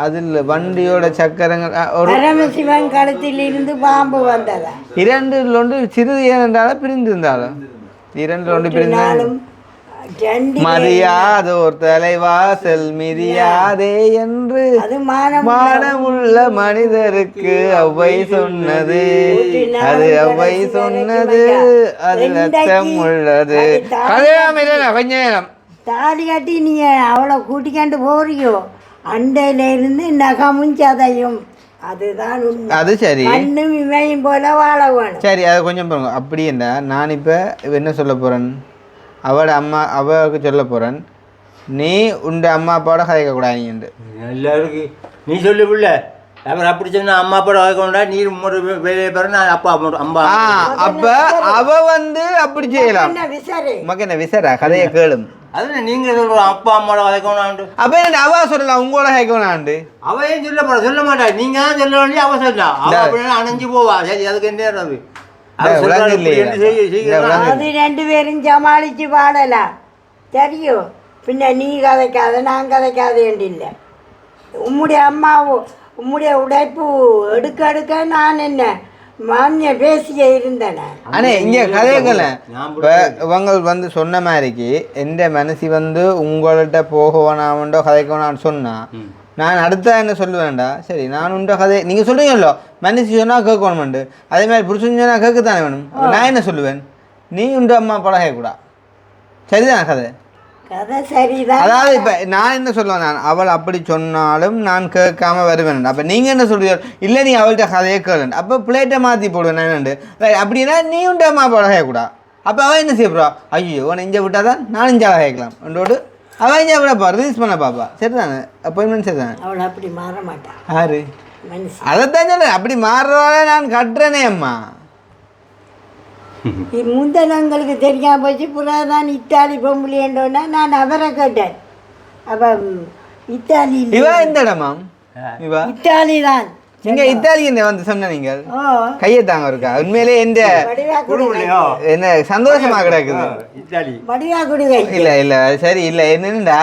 அதில் வண்டியோட சக்கரங்கள் பரமசிவன் கழுத்தில் இருந்து பாம்பு வந்ததா 2 ஒன்று சிறிது ஏனென்றாலும் பிரிந்திருந்தாலும் 2 ஒன்று பிரிந்தாலும் மதியாத ஒரு தலைவாசல் மிதியாதே என்று மானமுள்ள மனிதருக்கு அவ்வை சொன்னது அது அவ்வை சொன்னது அதில் அர்த்தம் உள்ளது. கொஞ்ச நேரம் தாலி கட்டி நீ அவளை கூட்டிக்காண்டு போறியோ அண்டையில இருந்து நகமும் சதையும் அதுதான் அது சரி அண்ணும் இவையும் போல வாழ வேணும். சரி அது கொஞ்சம் பாருங்க. அப்படி என்ன நான் இப்போ என்ன சொல்ல போகிறேன் அவளுக்கு சொல்ல போகிறேன் நீ உண்ட அம்மா அப்பாவோட கதைக்கக்கூடாது நீ என்று எல்லாருக்கும் நீ சொல்லு பிள்ளை அவர் அப்படி சொன்னா அம்மா அப்பா கதைக்கொண்டா நீ வேலையை பெற நான் அப்பா அம்மா அப்போ அவ வந்து அப்படி செய்யலாம். உனக்கு என்ன விசாரா கதையை கேளும் அது நீங்க சொல்ற அப்பா அம்மாவோட கதைக்கணும்னு. அப்போ என்ன அவா சொல்லலாம் உங்களோட கேட்கணாண்டு அவ ஏன் சொல்ல மாட்டா, நீங்க தான் சொல்ல வேண்டிய அவ சொல்லா. அவ அப்படின்னா அணைஞ்சு போவா. சரி அதுக்கு என்ன அது அது 2 பேரும் சமாளிச்சு பாடலாம் தெரியும். பின்ன நீ கதைக்காத நான் கதைக்காத வேண்டியில்லை. உம்முடைய அம்மாவும் உம்முடைய உடைப்பு எடுக்க நான் என்ன மாமிய பேசிய இருந்தேன். அண்ணே இங்கே கதைக்கல இப்போ இவங்க வந்து சொன்ன மாதிரிக்கு எந்த மனசு வந்து உங்கள்கிட்ட போக வேணாமண்டோ கதைக்க வேணான்னு சொன்னால் நான் அடுத்த என்ன சொல்லுவேன்டா, சரி நான் உண்ட கதை நீங்கள் சொல்கிறீங்களோ மனுஷி சொன்னால் கேட்கணுமெண்டு, அதே மாதிரி புருஷன் சொன்னால் கேட்கத்தானே வேணும். நான் என்ன சொல்லுவேன், நீ உண்ட அம்மா பழகக்கூடா, சரிதான் கதை கதை சரிதான். அதாவது இப்போ நான் என்ன சொல்லுவேன், நான் அவள் அப்படி சொன்னாலும் நான் கேட்காம வருவேன். அப்போ நீங்கள் என்ன சொல்றீங்க, இல்லை நீ அவள்கிட்ட கதையே கேளுண்டு, அப்போ பிளேட்டை மாற்றி போடுவேன் என்னண்டு அப்படின்னா நீ உண்ட அம்மா பழகக்கூடா. அப்போ அவள் என்ன செய்யப்படுறா, ஐயோ உன்னை இங்கே விட்டால் தான் நான் இங்கே கேட்கலாம் என்றோடு அவன் இங்கே விடப்பா ரிலீஸ் பண்ண பாப்பா, சரிதானே அப்பாயின்மெண்ட் சரிதானே. அவள் அப்படி மாற மாட்டான் யாரு மனுஷன். அதைத்தான் சொல்றேன், அப்படி மாறுறவாளே நான் கட்டுறேனே அம்மா. முந்தனங்களுக்கு தெரியாம போச்சு. புறாதான் இத்தாலி பொம்பளையண்டோன்னா நான் அவரை கேட்டேன். அப்போ இத்தாலி இவா இந்த இடமாம் இவா இத்தாலி தான். நீங்க இத்தாலி என்ன வந்து சொன்ன நீங்கள் ஓ கையை தாங்க இருக்கா உண்மையிலே எந்த என்ன சந்தோஷமா கிடக்குது. வடிவா கொடுவை இல்ல இல்ல சரி இல்ல என்னண்டா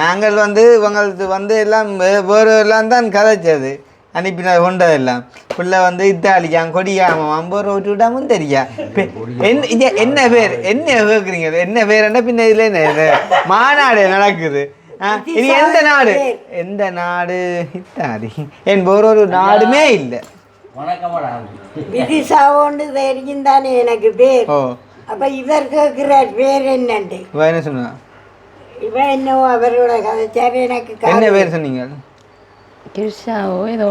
நாங்கள் வந்து உங்களுக்கு வந்து எல்லாம் வேறு எல்லாம் தான் கதைச்சது அனுப்பின கொண்டதெல்லாம் பிள்ளை வந்து இத்தாலிக்கான் கொடியாமாம் போற விட்டுவிட்டாமும் தெரியா. என்ன பேர் என்ன கேட்குறீங்க, என்ன பேருன்னா பின்ன இதுல என்ன மாநாடு நடக்குது. இது எந்த நாடு, எந்த நாடு இத்தாலி என்பவர் ஒரு நாடுமே இல்லை. விதிசாவோண்டு தெரியும் தானே எனக்கு பேர். ஓ அப்ப இவர் கேட்கிறார் பேர் என்னண்டு. இவ என்ன சொன்னா, இவன் என்னவோ அவரோட கதைச்சாரு. எனக்கு என்ன பேர் சொன்னீங்க, கிருஷாவோ ஏதோ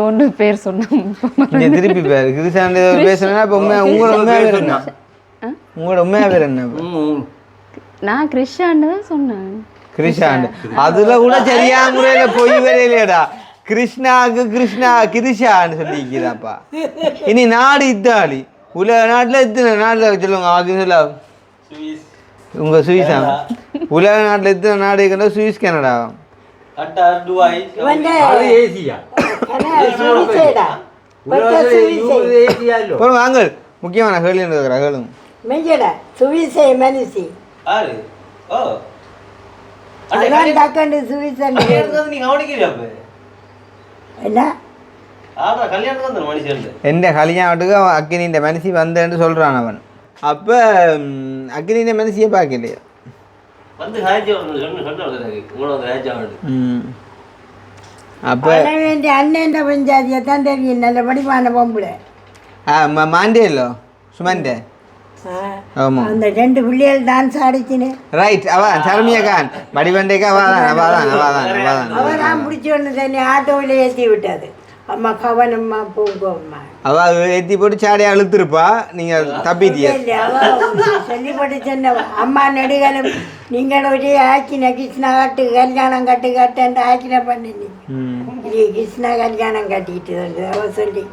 ஒன்று பேர் சொன்னோம். இங்கே திருப்பி பேர் கிருஷாண்டு பேசுனா இப்போ உங்களோட உண்மையா பேர் என்ன, உங்களோட உண்மையா பேர் என்ன. நான் கிருஷான்னு தான் சொன்னேன். கிருஷாண்டு அதுல கூட சரியா முறையில பொய் வரையிலடா, கிருஷ்ணாவுக்கு கிருஷான்னு சொல்லிக்கிறாப்பா. இனி நாடு இத்தாலி, உலக நாட்டுல எத்தனை நாட்டுல சொல்லுவாங்க அது சொல்ல உங்க சுவிஸா, உலக நாட்டுல எத்தனை நாடு இருக்கின்ற சுவிஸ் கனடா. வாங்க முக்கியமான கேள்வி இருக்கிற கேளுங்க. மெய்யடா சுவிசை மனுஷி அதான் டக்கண்டு சுவிசன் என்ன எந்த கல்யாணத்துக்கு அக்கினின்ற மனுஷி வந்தேன்னு சொல்றான் அவன். அப்ப அக்கினின்ற மனுஷியை பார்க்கலையா அப்ப அண்ணன் பஞ்சாதியை தான் தெரியும் நல்ல வடிவான பொம்பளை மாண்டேலோ சுமண்டே. ஆமா அந்த 2 பிள்ளைகள் டான்ஸ் ஆடிச்சுன்னு ரைட் அவன் சர்மியா கான் வடிவண்டேக்கா அவதான் பிடிச்சி ஒன்று தண்ணி ஆட்டோவில் ஏற்றி விட்டது. அம்மா கவனம்மா போங்கம்மா அவ ஏற்றி போட்டு சாடையை அழுத்திருப்பா, நீங்க தப்பிட்டிய சொல்லிப்பட்டு சொன்ன அம்மா நடுகளும் நீங்கள் ஒரே ஆக்கின கிருஷ்ணா கட்டு கல்யாணம் கட்டுன்னு ஆக்கின பண்ணி கிருஷ்ணா கல்யாணம் கட்டிக்கிட்டு வந்து அவ சொல்லி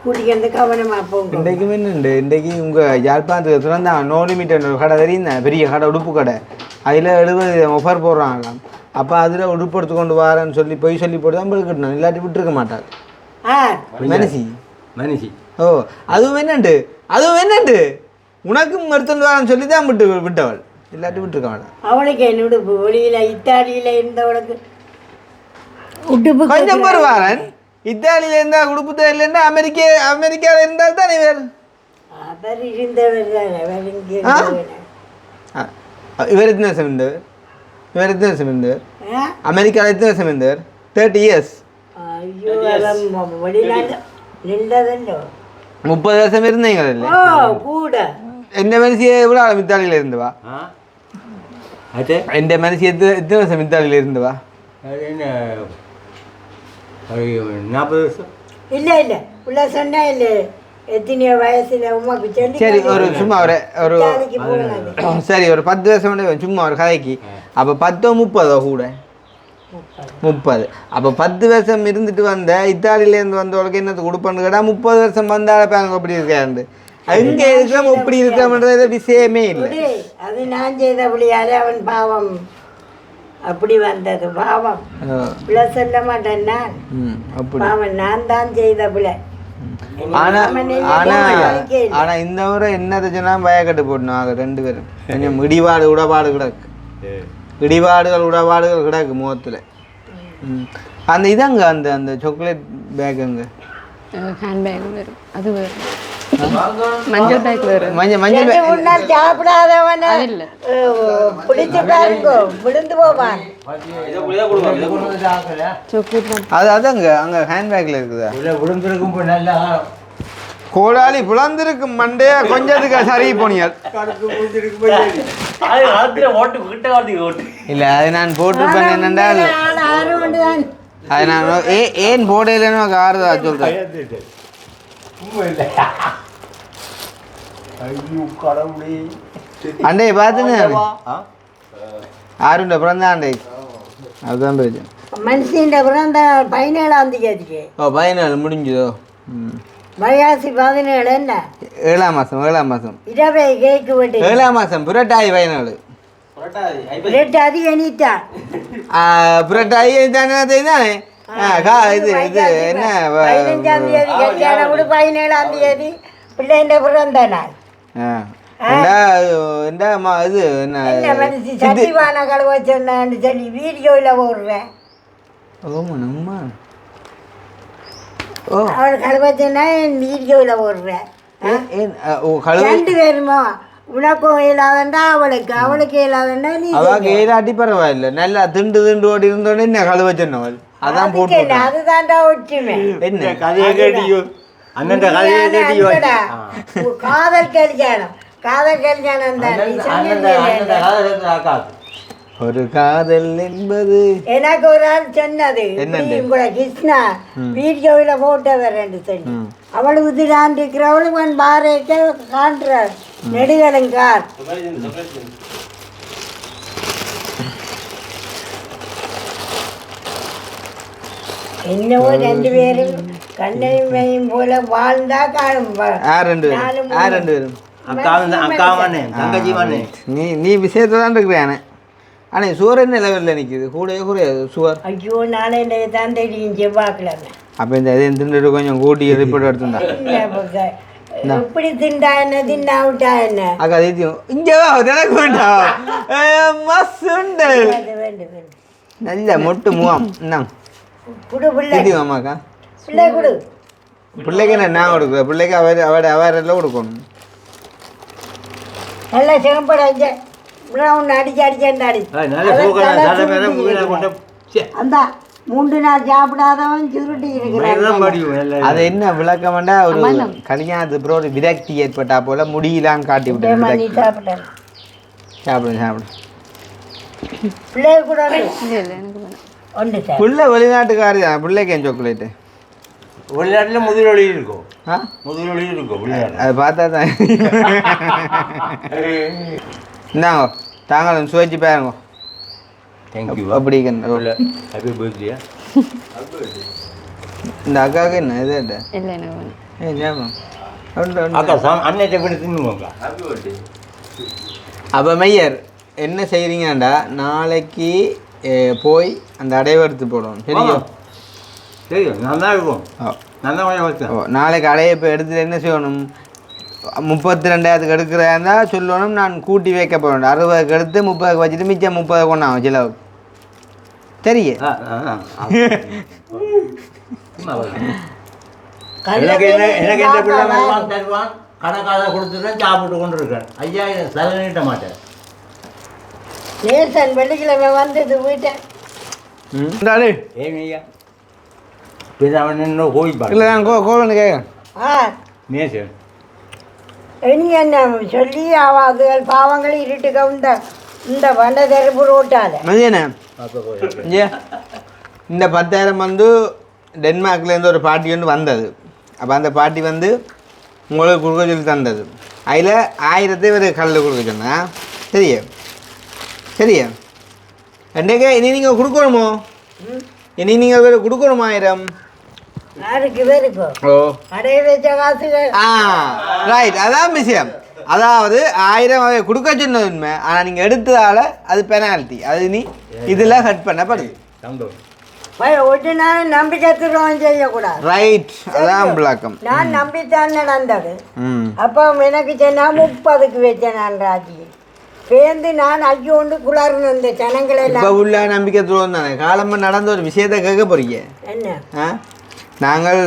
கூட்டிக்கிட்டு கவனமாக போங்க. இன்றைக்கும் என்னண்டு இன்றைக்கு உங்கள் யாழ்ப்பாணத்துக்கு திறந்தா நோ லிமிட்டட் ஒரு கடை தெரியும், பெரிய கடை உடுப்பு கடை, அதில் 70 ஆஃபர் போடுறாங்களாம். அப்போ அதில் உடுப்பு எடுத்து கொண்டு வரேன்னு சொல்லி போய் சொல்லி போட்டு தான் போய்க்கிட்டணும், இல்லாட்டி விட்டுருக்க மாட்டாள் மனுஷி. ஓ அதுவும் என்னண்டு உனக்கும் எடுத்துட்டு வரேன்னு சொல்லி தான் விட்டவள், இல்லாட்டி விட்டுருக்க மாட்டாள். அவளுக்கு என்ன உடுப்பு வெளியில் இத்தாலியில் இருந்தவளுக்கு உடுப்பு கொஞ்சம் பேர் வரேன் இத்தாலியில இருந்தா உடுப்பு இல்லைன்னா அமெரிக்காவில் இருந்தால் தானே வேறு அவர் இருந்தவர் இவர் எத்தனை வருஷம் இருந்தவர் அமெரிக்காவில் எத்தனை வருஷம் இருந்தவர் 30 years. ஐயோ வெளிநாட்டு நின்றதல்லோ 30 வருஷம் இருந்தீங்க இல்லை கூட. எந்த மனுஷியை எவ்வளோ இத்தாலியில் இருந்துவா, எந்த மனுஷி எத்தனை வருஷம் இத்தாலியில் இருந்துவா. 40 வருஷம் இல்லை உள்ள சொன்னா இல்லை எத்தனையோ வயசுல உமாக்கு சொல்லி சரி ஒரு சும்மா ஒரு சரி ஒரு 10 வருஷம் சும்மா ஒரு கதைக்கு. அப்போ 10 30 கூட 30. அப்போ 10 வருஷம் இருந்துட்டு வந்த இத்தாலியிலேருந்து வந்தவளுக்கு என்னது கொடுப்பேன்னு கேட்டால் 30 வருஷம் வந்தால் பேங்க அப்படி இருக்காண்டு அங்கே இருக்கிறோம் இப்படி இருக்கோம்ன்றது விஷயமே இல்லை. விடு, அது நான் செய்த புள்ளியாலே அவன் பாவம் அப்படி வந்தது பாவம். பிள்ளை சொல்ல மாட்டேன் நான், அப்படி. பாவம் நான் தான் செய்த பிள்ளை. ஆனா இந்த முறை என்னது சொன்னா பயக்கட்டு போடணும். அது 2 பேரும் கொஞ்சம் இடிபாடு உடபாடு கிடக்கு, இடிபாடுகள் உடபாடுகள் கிடக்கு முகத்துல. அந்த இதாங்க அந்த அந்த சாக்லேட் பேக்குங்க ஹேண்ட் பேக் வரும், அது வரும். மஞ்சள் பேக் வரும். மஞ்சள் முன்னால் சாப்பிடாதவன இல்ல பிடிச்சு பாருங்க, விழுந்து போவான். அது அதாங்க அங்க ஹேண்ட் பேக்ல இருக்குதா? விழுந்திருக்கும் நல்லா கோடாலி புலந்திருக்கும் மண்டைய கொஞ்சத்துக்கு சரி போனியால் இல்ல அது நான் போட்டிருப்பேன். என்னென்றால் அது நான் ஏன் போடையிலன்னு ஆறுதா சொல்றேன். அண்டே பார்த்துங்க ஆறுண்ட பிறந்த அண்டே அதுதான் பிரச்சனை. மனுஷன் பிறந்த 17ஆம் தேதிக்கு. ஓ 17 முடிஞ்சுதோ? வைகாசி 17 என்ன 7ஆம் மாதம் 7ஆம் மாதம் இரவே கேக்கு வெட்டி 7ஆம் மாதம் புரட்டாதி 17 புரட்டாதி எண்ணிட்டான். புரட்டாதி தானே தானே இது இது என்ன 15ஆம் தேதி கல்யாணம் கூட 17ஆம் தேதி பிள்ளைண்ட பிறந்த நாள். இது என்ன மனுஷி சட்டிவான கழுவ சொன்னான்னு சொல்லி வீடியோவில் போடுறேன். ஓமா அவள் கழுவ சொன்னா என் வீடியோவில் போடுறேன். 2 பேருமோ உனக்கும் இயலாதண்டா அவளுக்கு, அவளுக்கு இயலாதண்டா நீ. அவளுக்கு இயலாட்டி பரவாயில்ல, நல்லா திண்டு ஓடி இருந்தோடனே என்ன கழுவ சொன்னவள் அதான் போட்டு. அதுதான்டா ஒற்றுமை. என்ன கதையை கேட்டியோ அண்ணன் கதையை கேட்டியோ காதல் கல்யாணம், காதல் கல்யாணம் தான். ஒரு காதல் என்பது எனக்கு ஒரு ஆள் சொன்னது கூட கிருஷ்ணா வீடியோவில் போட்டவர் என்று சொல்லி. அவளுக்கு இதுலான் இருக்கிறவளுக்கு பாறைக்க காண்றார் நெடுகலங்கார். என்னவோ 2 பேரும் கண்ணையும் மையும் போல வாழ்ந்தா காணும். 2 பேரும் நீ விஷயத்தை தான் இருக்கிறேன். ஆனால் சுவர் என்ன லெவலில் நிற்கிது? கூடவே குறையாது சுவர். ஐயோ நாளை தான் தெரியும் செவ்வாய்க்கிழமை. அப்போ இந்த இதையும் திண்டுட்டு கொஞ்சம் கூட்டி ரிப்போர்ட் எடுத்துட்டா எப்படி திண்டா என்ன திண்டா விட்டா என்ன அக்கா அதையும் இங்கே எனக்கு வேண்டாம். நல்ல மொட்டு முகாம் என்ன குடு பிள்ளை அம்மாக்கா பிள்ளை குடு. பிள்ளைக்கு என்ன நான் கொடுக்குறேன், பிள்ளைக்கு அவரெல்லாம் கொடுக்கணும். நல்லா சிகப்படாச்சு ஒன்று அடிச்சாண்டாடி அந்த 3 நாள் சாப்பிடாதவன் சுருட்டி இருக்கிறான். அது என்ன விளக்கம் வேண்டா, ஒரு கல்யாணத்துக்கு அப்புறம் ஒரு விரக்தி ஏற்பட்டா போல முடியலான்னு காட்டி விட்டேன். சாப்பிட்டேன் சாப்பிடு பிள்ளை கூட ஒன்று பிள்ளை வெளிநாட்டுக்காரி தான். பிள்ளைக்கு என் சாக்லேட்டு வெளிநாட்டில் முதுகொலி இருக்கும், முதுகொலி இருக்கும் அதை பார்த்தா தான். இந்தாங்க தாங்களும் சுவைச்சு பாருங்க. தேங்க்யூ. அப்படி ஹாப்பி பர்த்டே. இந்த அக்காவுக்கு என்ன இது இல்லை அக்கா அன்னைட்ட போய் தின்னுவோங்க. அப்போ மையர் என்ன செய்கிறீங்கடா, நாளைக்கு போய் அந்த அடைவை எடுத்து போடணும். சரியா? சரி நல்லா இருக்கும். நல்லா கொஞ்சம் நாளைக்கு அடையை இப்போ எடுத்துட்டு என்ன செய்யணும், 32,000 எடுக்கிறதா சொல்லணும். நான் கூட்டி வைக்க போகிறேன். 60 எடுத்து 30 வச்சுட்டு மிச்சம் 30 கொண்டாகும் சிலவுக்கு. சரியே? எனக்கு என்ன பிள்ளை தருவான், கணக்காக கொடுத்துருக்கேன், சாப்பிட்டு கொண்டு இருக்கேன். 5000 செலவு நீட்ட மாட்டேன். நேசன் வெள்ளிக்கிழமை வந்தது வீட்டை ஏமியா அவன் இன்னும் கோயிப்பான். இல்லை நான் கோவன்னு கேட்கேன். நேசன் இனி என்ன சொல்லி அதுகள் பாவங்கள் இருட்டுக்க இந்த வண்ட தெருப்பு ரோட்டால மதியானே இந்த 10,000 வந்து டென்மார்க்லேருந்து ஒரு பாட்டி வந்து வந்தது. அப்போ அந்த பாட்டி வந்து உங்களுக்கு கொடுக்க சொல்லி தந்தது. அதில் 1000 ஒரு கல்லில் கொடுக்க சொன்னேன். சரியா? சரியா? ரெண்டேக்கா இனி நீங்கள் கொடுக்கணுமோ? இனி நீங்கள் கொடுக்கணுமா 1000? யாருக்கு பேருக்கும் ஓ அடைய வச்ச காசுகள் ரைட் அதான் விஷயம். அதாவது 1000 கொடுக்க சொன்னது உண்மை, ஆனால் நீங்கள் எடுத்ததால அது பெனால்ட்டி. அது நீ இதில் ஹட் பண்ணப்படுது. சந்தோஷம். ஒரு நாள் நம்பிக்கை துரோகம் செய்யக்கூடாது. ரைட் அதான் விளக்கம். நான் நம்பித்தான் நடந்தது. ம் அப்போ எனக்கு சொன்னா 30க்கு வச்சேன் நான் ராஜி சேர்ந்து நான் ஐயோண்டு குளர்னு இந்த ஜனங்களை இப்போ எல்லாம் உள்ள நம்பிக்கை துரோகம் தானே. காலமாக நடந்த ஒரு விஷயத்தை கேட்க போறீங்க. என்ன நாங்கள்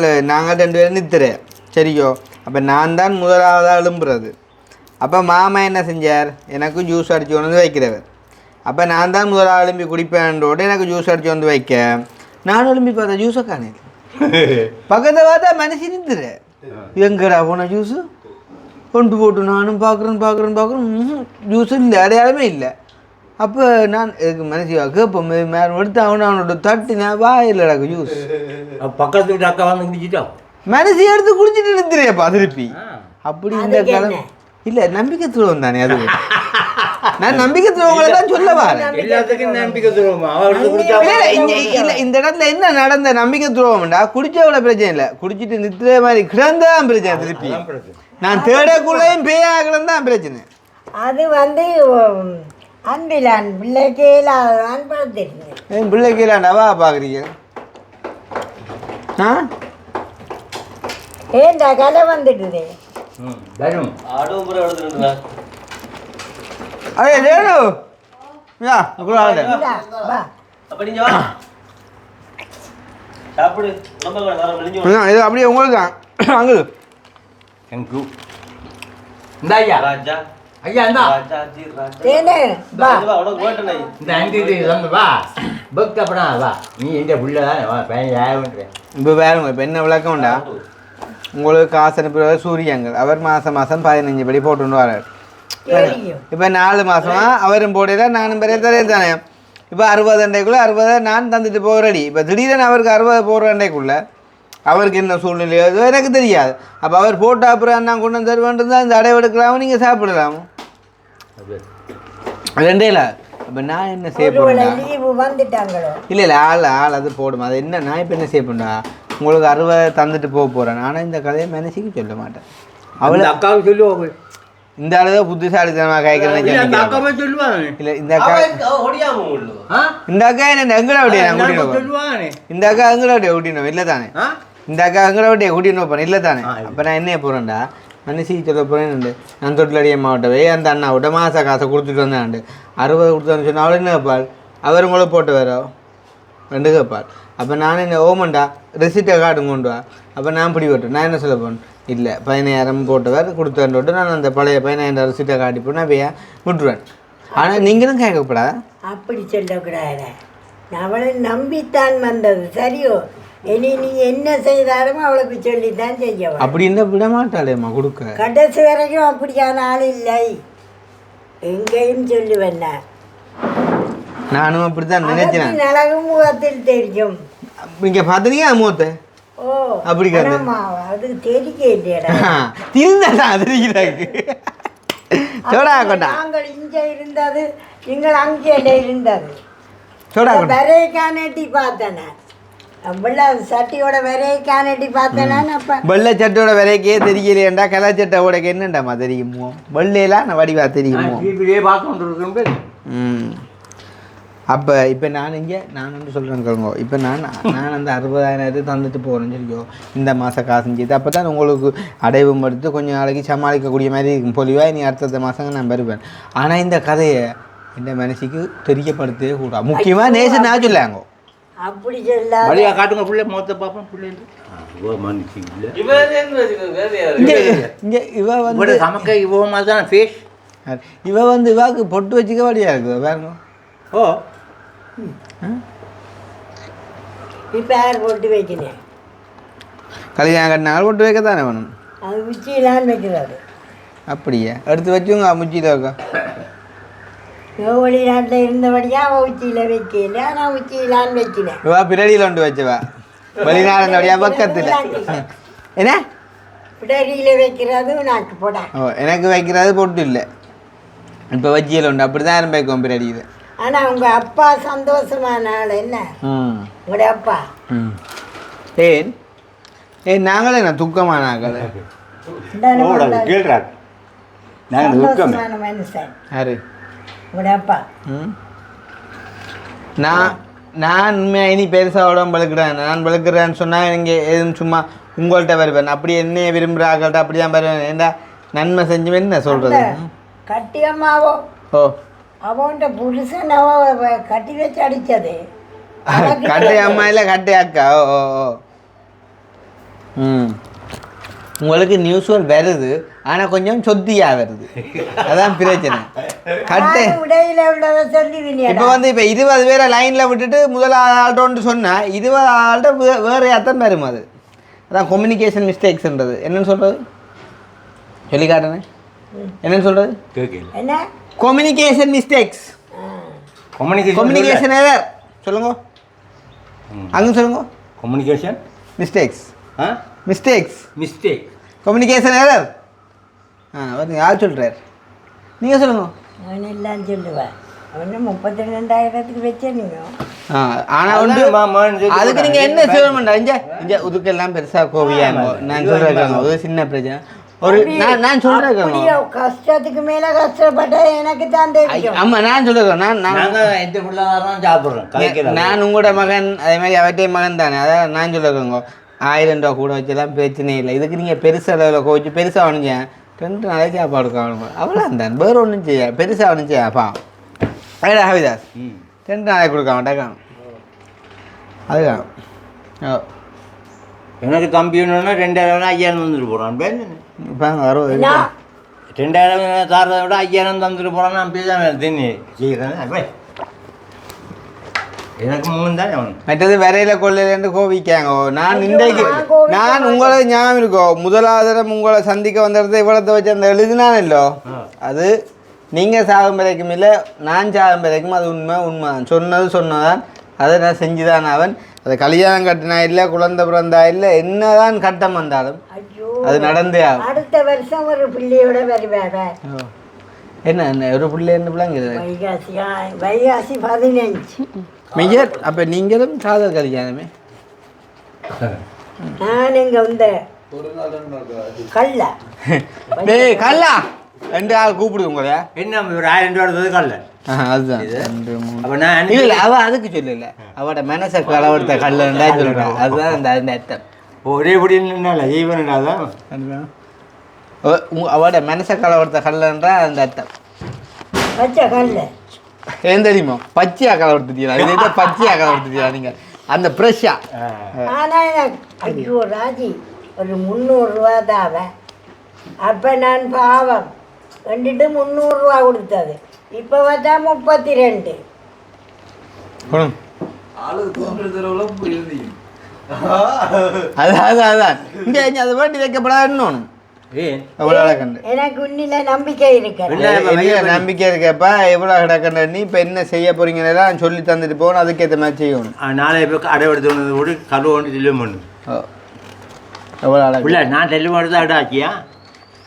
2 பேரும் நித்துறேன் சரியோ. அப்போ நான் தான் முதலாவதாக எழும்புறது. அப்போ மாமா என்ன செஞ்சார், எனக்கு ஜூஸ் அடித்து கொண்டு வந்து வைக்கிறவர். அப்போ நான் தான் முதலாக எழும்பி குடிப்பேன்றோடு எனக்கு ஜூஸ் அடித்து வந்து வைக்க நான் எழும்பி பார்த்தேன் ஜூஸை காணேன். பக்கத்தில் பார்த்தா மனுஷன் நித்துறேன். எங்கடா போன ஜூஸு கொண்டு போட்டு நானும் பார்க்குறேன் ஜூஸு இல்லை, அடையாளமே இல்லை. அப்போ நான் மனசு கேட்போம் மேலே எடுத்து அவனோட தட்டினா வாயில் ஜூஸ். பக்கத்து வீட்டு அக்கா வந்து குடிச்சிட்டோம். மனசு எடுத்து குடிச்சிட்டு நிறுத்துறியப்பா திருப்பி. அப்படி இந்த காலம் இல்லை நம்பிக்கை துரோகம் தானே. அது நான் நம்பிக்கை துரோகங்களை தான் சொல்ல வரேன். எல்லாத்துக்கும் நம்பிக்கை துரோகமா? இல்லை இந்த இடத்துல என்ன நடந்த நம்பிக்கை துரோகம்டா, குடிச்சவள பிரச்சனை இல்லை, குடிச்சிட்டு நிறுத்துற மாதிரி கிடந்தான் பிரச்சனை. திருப்பி நான் தேடக்குள்ளையும் பேயாகலாம் தான் பிரச்சனை. அது வந்து அன்பிலான் பிள்ளைக்கேலான் பார்த்துருக்கேன். என் பிள்ளைக்கேலாண்டாவா பார்க்குறீங்க? ஆ ஏண்டா கலை வந்துட்டுது. வரும். ஐயா லேனு யா கூட ஆளு இந்தா, வா இது அப்படியே உங்களுக்கு தான் அங்கு தேங்க்யூ. இந்த ஐயா ஐயா இந்தா தேனே வா இந்த அங்கிட்டு வந்து வா பக்த அப்படா வா. நீ எந்த புள்ள தானே வா பையன் யாருன்றேன். இப்போ வேறுங்க இப்போ என்ன விளக்கம்டா, உங்களுக்கு காசு அனுப்புகிற சூரியங்கள் அவர் மாதம் 15 படி போட்டுன்னு வரார். தெரியும். இப்போ 4 மாதமா அவரும் போடையில நானும் பெரிய தரையில் தானே. இப்போ 60 அண்டைக்குள்ளே 60 நான் தந்துட்டு போக ரெடி. இப்போ திடீர்னு அவருக்கு 60 போகிற அண்டைக்குள்ளே அவருக்கு என்ன சூழ்நிலையோ அது எனக்கு தெரியாது. அப்போ அவர் போட்ட அப்புறம் நான் கொண்டு வந்து தருவேன் தான் இந்த அடைவு எடுக்கலாமோ நீங்கள் சாப்பிடலாமோ 2 இல்லை. அப்போ நான் என்ன செய்ய போகிறேன், லீவு வந்துட்டாங்களோ இல்லை ஆள் அது போடும். அது என்ன நான் இப்போ என்ன செய்ய போண்டா, உங்களுக்கு 60 தந்துட்டு போக போகிறேன். ஆனால் இந்த கதையை மனசுக்கு சொல்ல மாட்டேன். அவளை அக்காவுக்கு சொல்லுவாங்க. இந்த அளவு புத்திசாலித்தனமாக கேட்குறேன்னு அக்காவை சொல்லுவாங்க. இல்லை இந்த அக்கா என்ன எங்கட விட்டியா கூட்டினோம். சொல்லுவாங்க இந்த அக்கா எங்கட விட்டியா கூட்டினோம் இல்லை தானே. இந்த அக்கா எங்கட விட்டியா கூட்டினோம் போகிறேன் இல்லை தானே. அப்போ நான் என்ன போகிறேன்டா மனசுக்கு சொல்ல போகிறேன். நான் தொட்டிலடிய மாவட்டவே அந்த அண்ணாவிட்ட மாத காசை கொடுத்துட்டு வந்தேன். 60 கொடுத்தான்னு சொன்னால் அவள் என்ன கேட்பாள், அவர் உங்களை போட்டு வேறோ 2 கேட்பாள். அப்போ நான் என்ன ஓமண்டா ரெசிப்டை கார்டும் கொண்டு வா. அப்போ நான் பிடி விட்டேன். நான் என்ன சொல்ல போனேன், இல்லை 15,000 போட்டவர் கொடுத்தேன்ட்டு நான் அந்த பழைய 15,000 ரெசிப்டை காட்டி போட்டு நான் போய் விட்டுருவேன். ஆனால் நீங்களும் கேட்கப்படாத. அப்படி சொல்லக்கூடாது. அவளை நம்பித்தான் வந்தது சரியோ. இனி நீ என்ன செய்தாலும் அவளுக்கு சொல்லித்தான் செய்ய. அப்படி என்ன விட மாட்டாளேம்மா கொடுக்க. கடைசி வரைக்கும் அப்படியான ஆள் இல்லை, எங்கேயும் சொல்லுவேன். நானும் அப்படித்தான் நினைச்சேன். அழகு முகத்தில் தெரியும். இங்கே பார்த்தீங்க மூத்த ஓ அப்படி அது தெரியலையடா. திருந்தா தெரிகிறாங்க. சோடா கொண்டா நாங்கள் இங்கே இருந்தது, நீங்கள் அங்கே இருந்தது. சோடா கொண்டா வரையை காணட்டி பார்த்தேன். வெள்ளை சட்டியோட வரையை காணட்டி பார்த்தேன். அப்போ வெள்ளை சட்டோட வரைக்கே தெரியலையேண்டா, கலா சட்டோட என்னண்டாம்மா தெரியுமோ, வெள்ளையெல்லாம் நான் வடிவா தெரியுமோ. டிவிலே பார்த்து அப்போ இப்போ நான் வந்து சொல்கிறேன் கேளுங்க. இப்போ நான் அந்த 60,000 தந்துட்டு போகிறேன்னு சொல்லியோ இந்த மாதம் காசு செய்து அப்போ தான் உங்களுக்கு அடைவும் எடுத்து கொஞ்சம் நாளைக்கு சமாளிக்கக்கூடிய மாதிரி இருக்கும். பொலிவாக நீ அடுத்த மாதங்க நான் வருவேன். ஆனால் இந்த கதையை இந்த மனசுக்கு தெரியப்படுத்தவே கூடாது. முக்கியமாக நேசம் நான் சொல்லாங்க. அப்படி சொல்லாத. வழியா காட்டுங்க பிள்ளை மொத்த பார்ப்போம். பிள்ளை இங்கே இவ வந்து சமக்க இவ மாதிரி தான் ஃபேஸ். இவ வந்து இவாக்கு பொட்டு வச்சுக்க வழியா இருக்குது பாருங்க. ஓ இப்போ யார் போட்டு வைக்கிறேன், கல்யாணம் கட்டினாலும் பொட்டு வைக்க தானே வேணும். அது உச்சியிலான்னு வைக்கிறாரு. அப்படியே எடுத்து வச்சுங்க முச்சியில் வைக்க. வெளிநாட்டில் இருந்தபடியா அவள் உச்சியில் வைக்கல, நான் உச்சியிலான்னு வைக்கிறேன். இவா பிரடியில் ஒன்று வச்சவா வெளிநாடுடைய பக்கத்தில் என்ன பிடரியில் வைக்கிறது நாக்கு போட. ஓ எனக்கு வைக்கிறது பொட்டு இல்லை. இப்போ வச்சியில் உண்டு அப்படி தான் வைக்கும் பிரடியில். ஆனால் உங்கள் அப்பா சந்தோஷமான ஆள் என்ன, உங்களுடைய அப்பா. ஏன் நாங்களே நான் துக்கமான ஆக்கள் கேள்றாரு நாங்கள் துக்கம் சந்தோஷமான மனுஷன் யாரு உடப்பா. ம் நான் உண்மையாக இனி பெருசாக உடம்பு பழுக்கிறேன். நான் பழுக்கிறேன்னு சொன்னால் இங்கே எதுவும் சும்மா உங்கள்கிட்ட வருவேன். அப்படி என்னைய விரும்புகிற ஆக்கள்கிட்ட அப்படி தான் வருவேன். ஏண்டா நன்மை செஞ்சு என்ன சொல்கிறது? கட்டியம்மாவோ ஓ அவன்கிட்ட புருஷன் அவ கட்டி வச்சு அடித்தது. கட்டை அம்மா இல்லை கட்டை அக்கா. ஓ ஓ ஓ ம் உங்களுக்கு நியூஸ்வல் வருது ஆனால் கொஞ்சம் சொத்தியாக வருது. அதான் பிரச்சனை. கட்டை இடையில உள்ளதை சொல்லிவினியா? இப்போ வந்து இப்போ 20 பேரை லைனில் விட்டுட்டு முதல் ஆள்கிட்டோன்னு சொன்னால் 20 ஆள்கிட்ட வேறு அர்த்தம் பெறும். அது அதான் கம்யூனிகேஷன் மிஸ்டேக்ஸ்ன்றது. என்னன்னு சொல்கிறது சொல்லி காட்டுனே. என்னன்னு சொல்கிறது? கேட்கல என்ன கம்யூனிகேஷன் மிஸ்டேக்ஸ், கம்யூனிகேஷன் எரர் சொல்லுங்க. அங்கே சொல்லுங்க. கம்யூனிகேஷன் மிஸ்டேக்ஸ் ஆ மிஸ்டேக்ஸ் மிஸ்டேக் கம்யூனிகேஷன் எரர். வந்து யார் சொல்கிறார்? நீங்கள் சொல்லுங்க. அவன் எல்லாம் சொல்லுவேன். அவனு 32,000க்கு வச்சேனுங்க. ஆனால் வந்து அதுக்கு நீங்கள் என்ன செய்யணும்டா? இங்கே உதுக்கெல்லாம் பெருசாக கோவியாங்க. நான் சொல்கிறேன் ஒரு சின்ன பிரச்சனை. ஒரு நான் சொல்கிறேன் கஷ்டத்துக்கு மேலே கஷ்டப்பட்ட எனக்கு தான் தெரியும். ஆமாம் நான் சொல்லுறேன். நான் உங்களோட மகன் அதே மாதிரி அவற்றைய மகன் தானே. அதான் நான் சொல்லுறேங்க 1000 ரூபா கூட வச்செல்லாம் பிரச்சனை இல்லை. இதுக்கு நீங்கள் பெருசாக அளவில் கோச்சு பெருசாக ஒன்று 2 நாளைக்கு சாப்பாடு காணும். அவ்வளோ தான் வேறு ஒன்றும் செய்ய பெருசாக ஒன்றும் செய்ய. அப்பா அடா ஹவிதாஸ் 2 நாளைக்கு கொடுக்க மாட்டேன் காணும். அதுதான் எனக்கு தம்பி ஒன்றுனா 2000 5000 வந்துட்டு போகிறான். இப்போ 60 2000 தரதை விட 5000 தந்துட்டு போகிறான். நான் பேசாமல் தின்னு செய்கிறேன். எனக்கு 3 தானே அவன். மற்றது விரையில கொள்ளையிலேருந்து கோவிக்காங்க. நான் இன்றைக்கு நான் உங்களை ஞாபகம் இருக்கோ முதலாதரம் உங்களை சந்திக்க வந்தது இவ்வளோத்த வச்சு அந்த எழுதினானோ அது நீங்கள் சாகும் வரைக்கும் இல்லை நான் சாகும் வரைக்கும் அது உண்மை தான். சொன்னதான் அதை நான் செஞ்சுதான். அவன் அதை கல்யாணம் கட்டினா இல்லை குழந்தை பிறந்தா இல்லை என்னதான் கட்டம் வந்தாலும் அது நடந்தே ஆகும். அடுத்த வருஷம் ஒரு பிள்ளையோட வருவாங்க. என்ன ஒரு பிள்ளை என்ன பிள்ளைங்க வைகாசி 15 மெய்யர். அப்போ நீங்களும் காதல் கல்யாணமே. நான் இங்கே வந்து கல்லா டேய் கல்லா 2 ஆள் கூப்பிடுது உங்களையா? என்ன ஒரு 1000 ரூபா எடுத்தது கல்ல. அதுதான் அப்போ நான் இல்லை அவ அதுக்கு சொல்லல. அவட மனசை களவெடுத்த கல்லுண்டா சொல்கிறேன். அதுதான் அந்த அர்த்தம். ஒரே படி இல்லை ஜீவனடா தான் அவட மனசை களவெடுத்த கல்லுன்றா அந்த அர்த்தம். வச்ச கல்ல ஏன் தெரியுமா? பச்சையாக கலவெடுத்துட்டீங்களா? இது பச்சையாக கலவெடுத்துட்டீங்களா நீங்கள் அந்த ஃப்ரெஷ்ஷா? ஆனால் எனக்கு ஐயோ ராஜி ஒரு 300 ரூபா தாவ. அப்போ நான் பாவம் கண்டுட்டு 300 ரூபா கொடுத்தது. இப்போ பார்த்தா 32. அதான் இங்கே அதை வேண்டி வைக்கப்படாதுன்னு எனக்கு உன்னில நம்பிக்கை இருக்கு. நம்பிக்கை இருக்கப்பா எவ்வளோ கிடக்கண்டி இப்போ என்ன செய்ய போறீங்கன்னா சொல்லி தந்துட்டு போகணும். அதுக்கேற்ற மாதிரி செய்யணும். நாளை இப்போ அடை எடுத்து கூட கரு கொண்டு டெலிவரி பண்ணு. எவ்வளோ அழகு இல்லை நான் டெலிவரி எடுத்து அடை ஆக்கியா?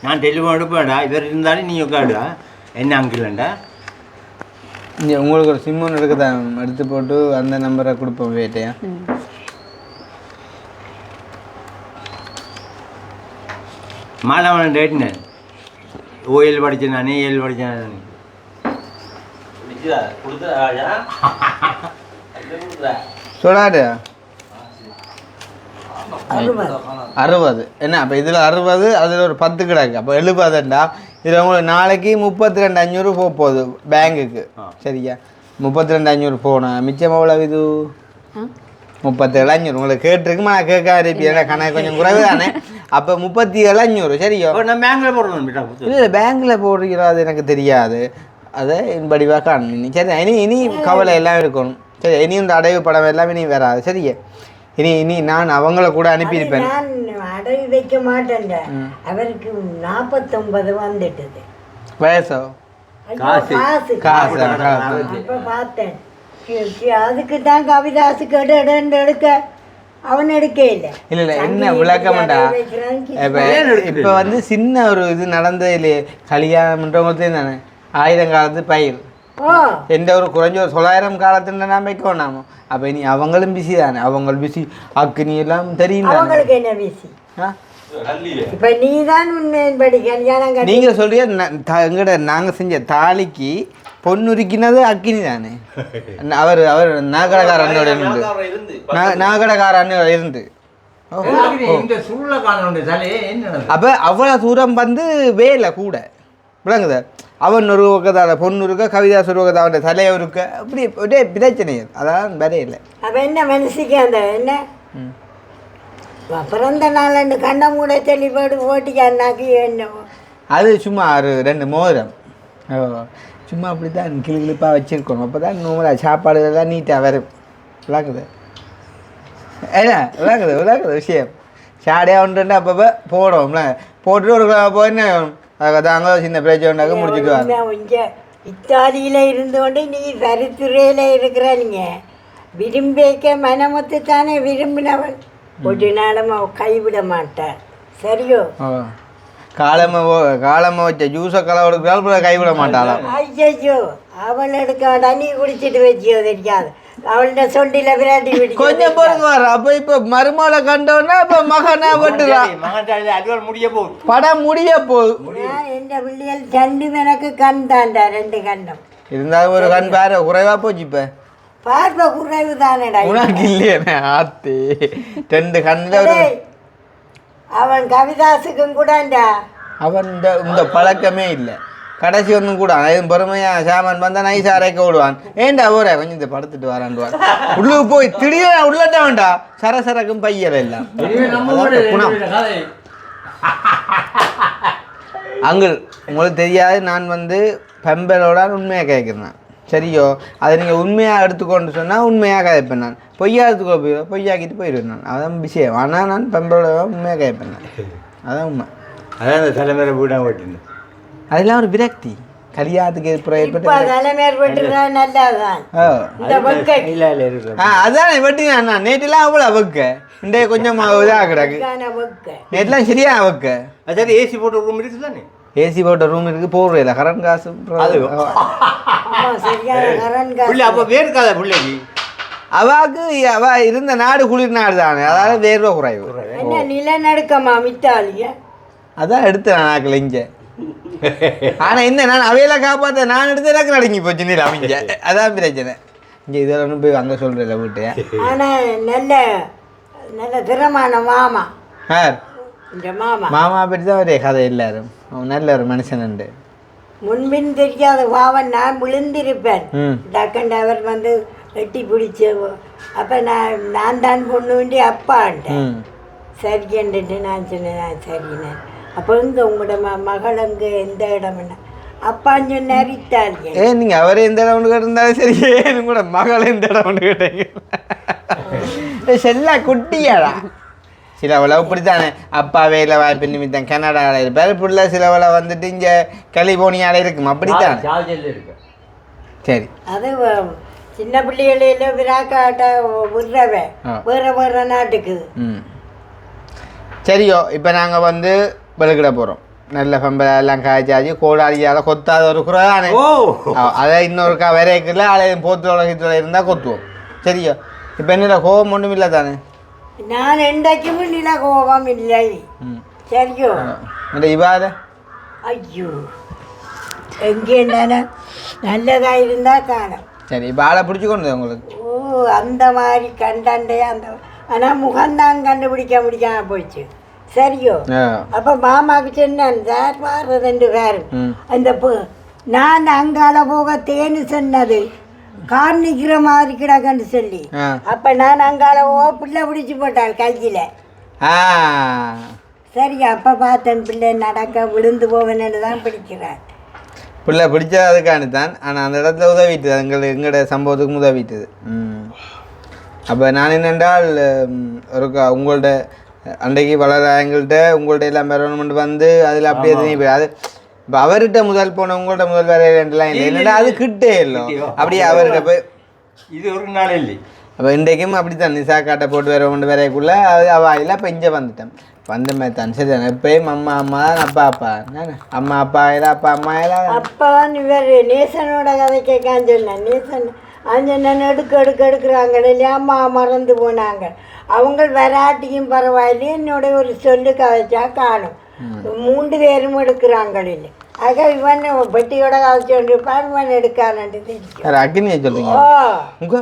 நான் டெலிவரி எடுப்பேன்டா. இவர் இருந்தாலும் நீ உட்காடுடா. என்ன அங்கிலண்டா உங்களுக்கு ஒரு சிம் ஒன்று இருக்குதான் எடுத்து போட்டு அந்த நம்பரை கொடுப்போம். வேட்டையா மாலவன் டேட்னு ஓஎல் படித்தேன் நான் ஏஎல் படித்தேன். சொல்லாடு 60 என்ன? அப்போ இதில் 60 அதில் ஒரு 10 கிடக்கு. அப்போ 70ண்டா இதில் உங்களுக்கு நாளைக்கு 32,500 போக போகுது பேங்குக்கு. சரியா 32,500 போனேன். மிச்சம் எவ்வளோ இது 37,500. உங்களுக்கு கேட்டிருக்குமா? நான் கேட்க இருப்பீங்க கணக்கு கொஞ்சம் குறைவு தானே. அப்போ 37,500 சரியோ? நான் பேங்கில் போடுறேன். இல்லை பேங்கில் போடுறீங்களோ அது எனக்கு தெரியாது. அதை படிவாக காணும். சரி இனி கவலை எல்லாம் இருக்கணும். சரி இனி இந்த அடைவு படம் எல்லாம் இனி வராது. சரியே இனி நான் அவங்கள கூட அனுப்பியிருப்பேன். நான் அடகு வைக்க மாட்டேன். அவருக்கு 49 வந்துட்டது வயசோ காசு. அப்போ பார்த்தேன் அதுக்கு தான் கவிதாசுக்கு எடுக்க அவன் எடுக்க இல்லை. இல்லை என்ன விளக்கமாட்டா? இப்போ வந்து சின்ன ஒரு இது நடந்தது இல்லையே கல்யாணம்ன்றவங்க தானே 1000 காலத்து பயிர் ஓ எந்த ஒரு குறைஞ்ச ஒரு 900 காலத்துல நான் வைக்கணும் நாம அப்போ இனி அவங்களும் பிஸி தானே அவங்க பிஸி அக்னி எல்லாம் தெரியும் அவங்களுக்கு என்ன பிஸி இப்ப நீ தான் உண்மையின்படி கல்யாணம் கட்டி நீங்க சொல்றீங்க எங்கட நாங்க செஞ்ச தாலிக்கு பொண்ணுரிக்கினது அக்கினி தானே அவர் நாகடகார அண்ணோட இருந்து நாகடகார அண்ணோட இருந்து இந்த சூழல காண தலையே என்ன அப்ப அவ்வளவு தூரம் வந்து வேலை கூட விளங்குத அவன் ஒரு பக்கத்தால பொண்ணு இருக்க கவிதாஸ் ஒரு பக்கத்தால அவன் தலையை இருக்க அப்படி ஒரே பிரச்சனை அதான் வேற இல்லை அப்ப என்ன மனசுக்கு அந்த என்ன பிறந்த நாள் கண்ணை மூட தெளிப்பாடு ஓட்டிக்கான்னாக்கு என்னவோ அது சும்மா ஒரு 2 மோதிரம் சும்மா அப்படி தான் கிளிப்பாக வச்சுருக்கணும் அப்போ தான் நூறா சாப்பாடுலாம் நீட்டாக வரும் விளாக்குது ஏன்னா விளாக்குது விஷயம் சாடையாக ஒன்று அப்பப்போ போடுவோம்ல போட்டுட்டு ஒரு போயின்னு அங்கே சின்ன பிரச்சனை முடிச்சுட்டு வாங்க இங்கே இத்தாலியில் இருந்து கொண்டு நீ சரித்துறையில் இருக்கிற நீங்கள் விரும்பிக்க மனமொத்து தானே விரும்பினவன் ஒரு நாளும் அவ கைவிட மாட்டார் சரியோ காலமாக வச்ச ஜூஸை களை கொடுக்குறாள் கைவிட மாட்டாளாம் ஐயோ அவள் எடுக்க வேண்டாம் நீ குடிச்சிட்டு வச்சியோ தெரியாது அவள்கிட்ட சொண்டில விராட்டி விட்டு கொஞ்சம் பொறுத்து வர அப்போ இப்போ மருமகளை கண்டோன்னா இப்போ மகனா பட்டுறான் அதுவரை முடிய போகுது படம் முடிய போகுது எந்த பிள்ளைகள் 2 எனக்கு கண் தாண்டா 2 கண்டம் இருந்தாலும் ஒரு கண் பாரு குறைவா போச்சு இப்போ பார்வை குறைவு தானடா உனக்கு இல்லையே ஆத்தி 2 கண்ணில் ஒரு அவன் கவிதாசுக்கும் கூடண்டா அவன் இந்த பழக்கமே இல்லை கடைசி ஒன்றும் கூட எதுவும் பொறுமையாக சாமான் வந்தால் நைஸாக அரைக்க விடுவான் ஏன்டா போற கொஞ்சம் இந்த படுத்துட்டு வரான்டுவான் உள்ளுக்கு போய் திடீர்னு உள்ளட்ட வேண்டா சரசரக்கும் பையல் எல்லாம் குணம் அங்கிள் உங்களுக்கு தெரியாது நான் வந்து பெம்பலோட உண்மையாக கேட்குறேன் சரியோ அதை நீங்கள் உண்மையாக எடுத்துக்கொண்டு சொன்னால் உண்மையாக கேட்பேன் நான் பொய்யா எடுத்துக்கொள்ள போயிடுவேன் பொய்யாக்கிட்டு போயிடுவேன் நான் அதான் விஷயம் ஆனால் நான் பெம்பலோட உண்மையாக கேட்பேன் நான் அதான் உண்மை அதான் அந்த தலைமுறை வீடாக ஓட்டினேன் அதெல்லாம் ஒரு விரக்தி கல்யாணத்துக்கு அதான் வெட்டினா நேற்றுலாம் அவ்வளோ அவக்க இன்றைய கொஞ்சம் இதாக கிடக்கு நேற்றுலாம் சரியா அவக்க அதாவது ஏசி போட்ட ரூம் இருக்குது தானே ஏசி போட்ட ரூம் இருக்கு போடுறதில்ல கரண்ட் காசு அப்போ வேர்க்காத பிள்ளைக்கு அவாக்கு அவ இருந்த நாடு குளிர் நாடு தானே அதாவது வேர்வை குறைவு நிலநடுக்கமா மித்தாலிய அதான் எடுத்தேன் நாக்கில் இங்கே ஆனால் என்ன நான் அவையெல்லாம் காப்பாற்ற நான் எடுத்து எனக்கு நடுங்கி போச்சு நீல அவங்க அதான் பிரச்சனை இங்கே இதெல்லாம் ஒன்றும் போய் அங்கே சொல்கிறேன் வீட்டு ஆனால் நல்ல நல்ல திறமான மாமா சார் இந்த மாமா மாமா பற்றி தான் ஒரே கதை எல்லாரும் அவன் நல்ல ஒரு மனுஷன் உண்டு முன்பின் தெரியாத பாவன் நான் விழுந்திருப்பேன் டக்கண்டு அவர் வந்து வெட்டி பிடிச்ச அப்போ நான் தான் பொண்ணு வேண்டி அப்பான்ட்டேன் சரின்ட்டு நான் சொன்னேன் சரிண்ணே அப்போ இங்கே உங்களோட மகள் அங்கே எந்த இடம்னா அப்பான்னு சொன்னார் இத்தாலியன் நீங்கள் அவரே எந்த இடம் ஒன்று கேட்டிருந்தாலும் சரி ஏன்னு கூட மகள் எந்த இடம் ஒன்று கேட்டீங்க செல்லா குட்டியாடா சிலவளை இப்படித்தானே அப்பா வேலை வாய்ப்பு நிமித்தம் கனடாவில் இருப்பார் பிள்ளை சிலவளை வந்துட்டு இங்கே கலிபோர்னியாவில் இருக்கும் அப்படித்தான் சரி அது சின்ன பிள்ளைகளில் விராக்காட்ட விடுறவன் வேறு வேறு நாட்டுக்கு சரியோ இப்போ நாங்கள் வந்து வெளுக்கிட போகிறோம் நல்ல பம்பரை எல்லாம் காய்ச்சாச்சு கோடாளியால் கொத்தாத ஒரு குறைதானே அதை இன்னொருக்கா விரைக்குள்ள அலையும் போத்தோட ஹித்தோட இருந்தால் கொத்துவோம் சரியோ இப்போ என்ன கோபம் ஒன்றும் இல்லை தானே நான் என்றைக்கும் நில கோபம் இல்லை சரியோ இந்த இவாத ஐயோ எங்கே நல்லதாக இருந்தால் காணும் சரி இப்போ ஆளை பிடிச்சி கொண்டு உங்களுக்கு ஓ அந்த மாதிரி கண்டாண்டே அந்த ஆனால் முகம்தான் கண்டுபிடிக்க முடியாம போச்சு சரியோ அப்போ மாமாவுக்கு சொன்னேன் சார் பாடுறதுண்டு வேறு அந்த நான் அங்கால போக தேன்னு சொன்னது கார் நிற்கிற மாதிரி கிடக்குன்னு சொல்லி அப்போ நான் அங்கால போக பிள்ளை பிடிச்சி போட்டாள் கையில் சரி அப்போ பார்த்தேன் பிள்ளை நடக்க விழுந்து போவேன்னு தான் பிடிக்கிறேன் பிள்ளை பிடிச்சது அதுக்கானு தான் ஆனால் அந்த இடத்துல உதவிட்டுது எங்களோட சம்பவத்துக்கு உதவிட்டுது அப்போ நான் என்னென்றால் ஒரு உங்கள்ட்ட அன்றைக்கு வளராயங்கள்கிட்ட உங்கள்ட்ட எல்லாம் பெறணுமெண்ட் வந்து அதில் அப்படியே எதுவும் அது இப்போ அவர்கிட்ட முதல் போன உங்கள்கிட்ட முதல் வேற ரெண்டுலாம் இல்லை என்னடா அது கிட்டே இல்லை அப்படியே அவர்கிட்ட போய் இது ஒரு நாள் இல்லை அப்போ இன்றைக்கும் அப்படி தான் நிசா காட்டை போட்டு வரவொண்டு வரைக்குள்ளே அது அவாயில் இப்போ இங்கே வந்துட்டேன் வந்த மாதிரி தான் சரி தானே எப்பயும் அம்மா அம்மா தான் அப்பா அப்பா தானே அம்மா அப்பா இல்லை அப்பா அம்மா இல்லை அப்பதான் இவர் நேசனோட கதை கேட்கான்னு சொன்னேன். நேசன் அஞ்சன் எடுக்கிறாங்க இல்லையா, அம்மா மறந்து போனாங்க. அவங்க வராட்டியும் பரவாயில்லையே, என்னோட ஒரு சொல்லு கதைச்சா காணும். 3 பேரும் எடுக்கிறாங்க இல்லை. ஆக இவன் பெட்டியோட கதைச்சு கொண்டு இருப்பான், இவன் எடுக்கானு தெரியும். அக்னியை சொல்றீங்க ஓ உங்க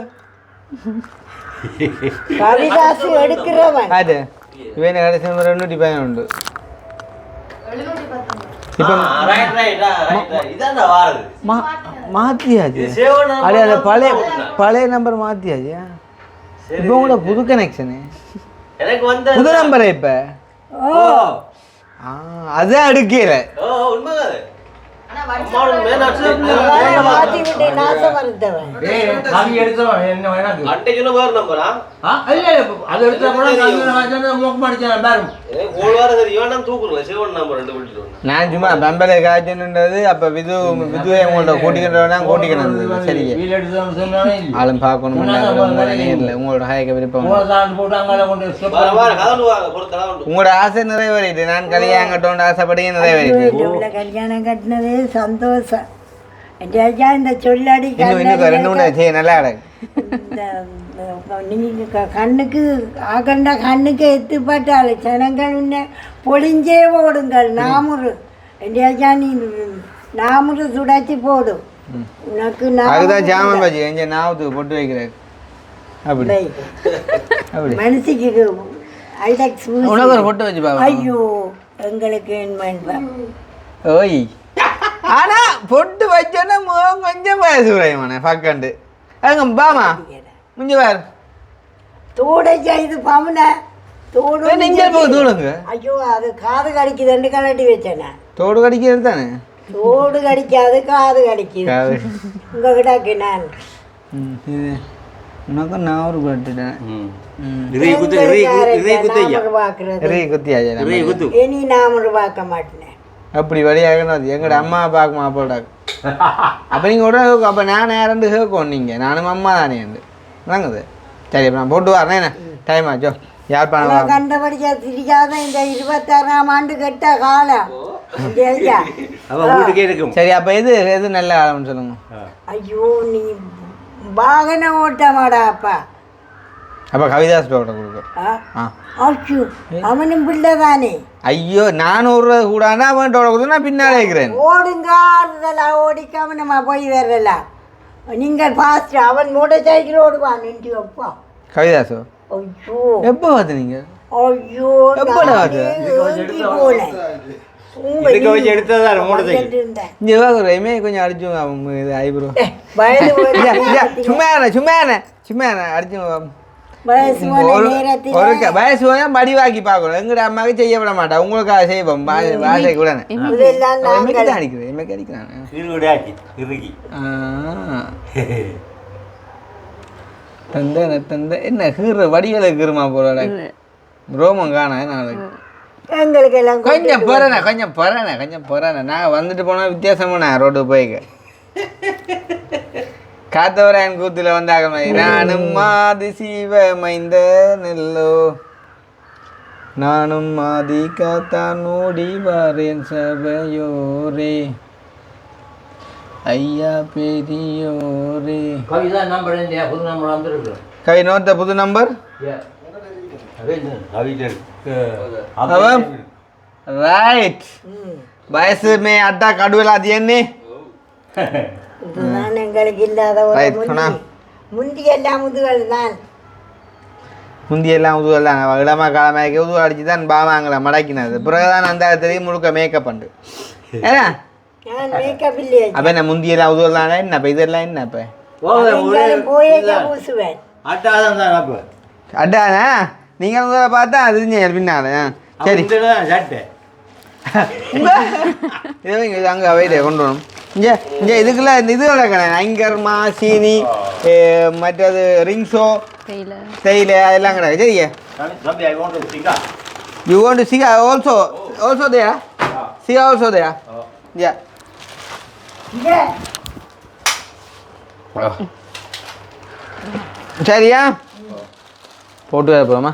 கவிதாசு எடுக்கிறவன். அது இவன் கடைசி 215 உண்டு. இப்போ மாற்றியாச்சு அப்படியே அந்த பழைய நம்பர் மாற்றியாச்சு. இப்போ கூட புது கனெக்ஷனு எனக்கு வந்து புது நம்பரே இப்போ அதான் எடுக்கல. மாற்றி விட்டு நாசம் வருத்தவன். நான் சும்மா பெம்பலை காய்ச்சல்ன்றது அப்போ விதுவை உங்கள்ட்ட கூட்டிக்கிட்டோன்னா கூட்டிக்கணும். சரி ஆளும் பார்க்கணும் நேரில் உங்களோட ஹாய்க்க விருப்பம். உங்களோட ஆசை நிறைவேறிட்டு நான் கல்யாணம் ஆசைப்படியே நிறைவேறிட்டு கல்யாணம் கட்டினதே சந்தோஷம். இந்த சொல்லடி நல்லா கிடக்கு. நீங்க கண்ணுக்கு ஆகண்ட கண்ணுக்கு எத்துப்பட்டாள் ஜனங்கள் உன்னை பொழிஞ்சே போடுங்கள். நாமுறு எண்டியாச்சா நீ நாமுறு சுடாச்சி போடும். உனக்கு அதுதான் ஜாமன் பாஜி எங்க நாவுக்கு பொட்டு வைக்கிறேன். அப்படி அப்படி மனசுக்கு ஐடெக்ஸ் உனக்கு ஒரு பொட்டு வச்சு பாப்பா. ஐயோ எங்களுக்கு என்ன ஓய் ஆனா பொட்டு வச்சோன்னா முகம் கொஞ்சம் வயசு குறையுமாண்ணே பக்கண்டு அங்க பாமா முஞ்ச வேறு தோடை செய்து பமுன தோடு நெஞ்ச போக தூளுங்க. ஐயோ அது காது கடிக்குது 2 கலட்டி வச்சேனே. தோடு கடிக்கிறது தானே. தோடு கடிக்காது காது கடிக்குது. உங்ககிட்ட நான் உனக்கு நான் ஒரு பட்டுட்டேன். இனி நாம பார்க்க மாட்டேன். அப்படி வழியாகணும் எங்கட அம்மா பார்க்குமா போடாது. அப்போ நீங்கள் உடனே அப்போ நான் 2 கேட்கும் நீங்கள் நானும் அம்மா தானே விளங்குது. சரி அப்போ நான் போட்டு வரேன். என்ன டைம் ஆச்சோ யார் பணம் கண்டபடியா திரிக்காத இந்த 26ஆம் ஆண்டு கெட்ட காலம். சரி அப்போ எது நல்ல காலம்னு சொல்லுங்க. ஐயோ நீ வாகனம் ஓட்ட மாடா அப்பா. அப்போ கவிதாஸ் ஓட்ட கொடுக்க. ஐயோ அவனும் பிள்ளை தானே. ஐயோ நான் ஒரு கூடாண்டா அவன் ஓட நான் பின்னாலே இருக்கிறேன். ஓடுங்க ஆறுதலா ஓடிக்காம நம்ம போய் வரலாம். நீங்கள் ஃபாஸ்ட் அவன் மோட்டர் சைக்கிள் ஓடுவான். நின்று அப்பா கவிதாசோ ஐயோ எப்போ பார்த்து நீங்கள்? ஐயோ எப்படா பார்த்து போனேன் இங்கே கொஞ்சம் அடிச்சு ஐப்ரோ சும்மா சும்மா அடிச்சு வயசு மடிவாக்கி பார்க்கணும். எங்கட அம்மாவுக்கு செய்ய விட மாட்டா. உங்களுக்காக செய்வோம் வாசை கூட அடிக்கிறேன். தந்த என்ன கீற வடிகளை கீறுமா போற ரோமம் காண நாளைக்கு எங்களுக்கு எல்லாம் கொஞ்சம் போறேன் நான் வந்துட்டு போனா வித்தியாசமா ரோட்டுக்கு போய்க்க காத்தவராயன் கூத்துல வந்தாக நானும் மாதி சிவ மைந்த நெல்லோ நானும் மாதி காத்தான் ஓடி வாரேன் சபையோரே ஐயா பெரியோரே. கவிதா நம்பர் புது நம்பர் வந்துருக்கு. கவி நோட்ட புது நம்பர் ரைட் வயசு மே அட்டா கடுவலா தியன்னே நான் எங்களுக்கு இல்லாத முந்தியெல்லாம் முதுகல் தான். முந்தியெல்லாம் உதுவல் தான் இளமா காலமாக்கி உதுவல் அடிச்சு தான் பாவாங்களை மடக்கினது. பிறகுதான் அந்த தெரியும் முழுக்க மேக்கப் பண்ணு. ஏன்னா அப்போ என்ன முந்தியெல்லாம் உதுவல் தானே என்ன இப்போ இதெல்லாம் என்ன இப்போ பூசுவேன் அட்டாண்ணா நீங்கள் உங்களை பார்த்தா அது பின்னால. சரி இது அங்கே அவையில கொண்டு வரணும். இங்கே இங்கே இதுக்கெல்லாம் இந்த இது கிடக்கணே ஐங்கர் மாசீனி மற்றது ரிங்ஸோ தேயில அதெல்லாம் கிடக்கு. சரிங்க யூ வாண்ட் டு சிகா ஆல்சோ தேயா சிகா ஆல்சோ தேயா யா சரியா போட்டு போமா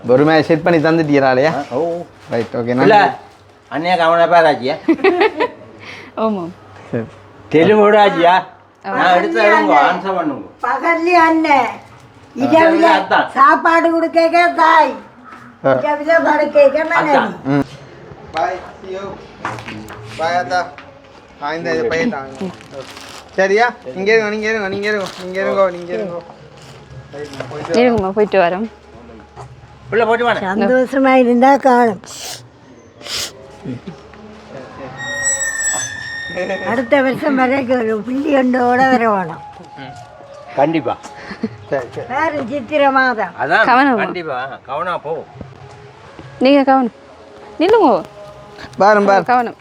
ஒரு மேட்ச் செட் பண்ணி தந்துட்டீராலையா ஓ ரைட் ஓகே இல்ல அண்ணியா கவன பேராச்சியா ஆமாம் சரி தெலுங்கோட ஆச்சியா நான் எடுத்து ஆன்சர் பண்ணுங்க பகல்ல அண்ணன் இரவுல அதான். சாப்பாடு கொடுக்க தாய் இரவுல படுக்க மனைவி ம் பாய் see you பாய் அத்தா இந்த இது போயிட்டாங்க சரியா இங்க இருங்க இருங்கம்மா போயிட்டு வரோம் உள்ள போட்டு வாங்க சந்தோஷமா இருந்தா காணும் அடுத்த வருஷம் வரைக்கும் ஒரு புள்ளி ஒன்றோட வர வேணும் கண்டிப்பா சரி சரி வேறு சித்திர மாதம் அதான் கவனமா. கண்டிப்பா கவனம் போ நீங்கள் கவனம் நில்லுங்க பாரு கவனம்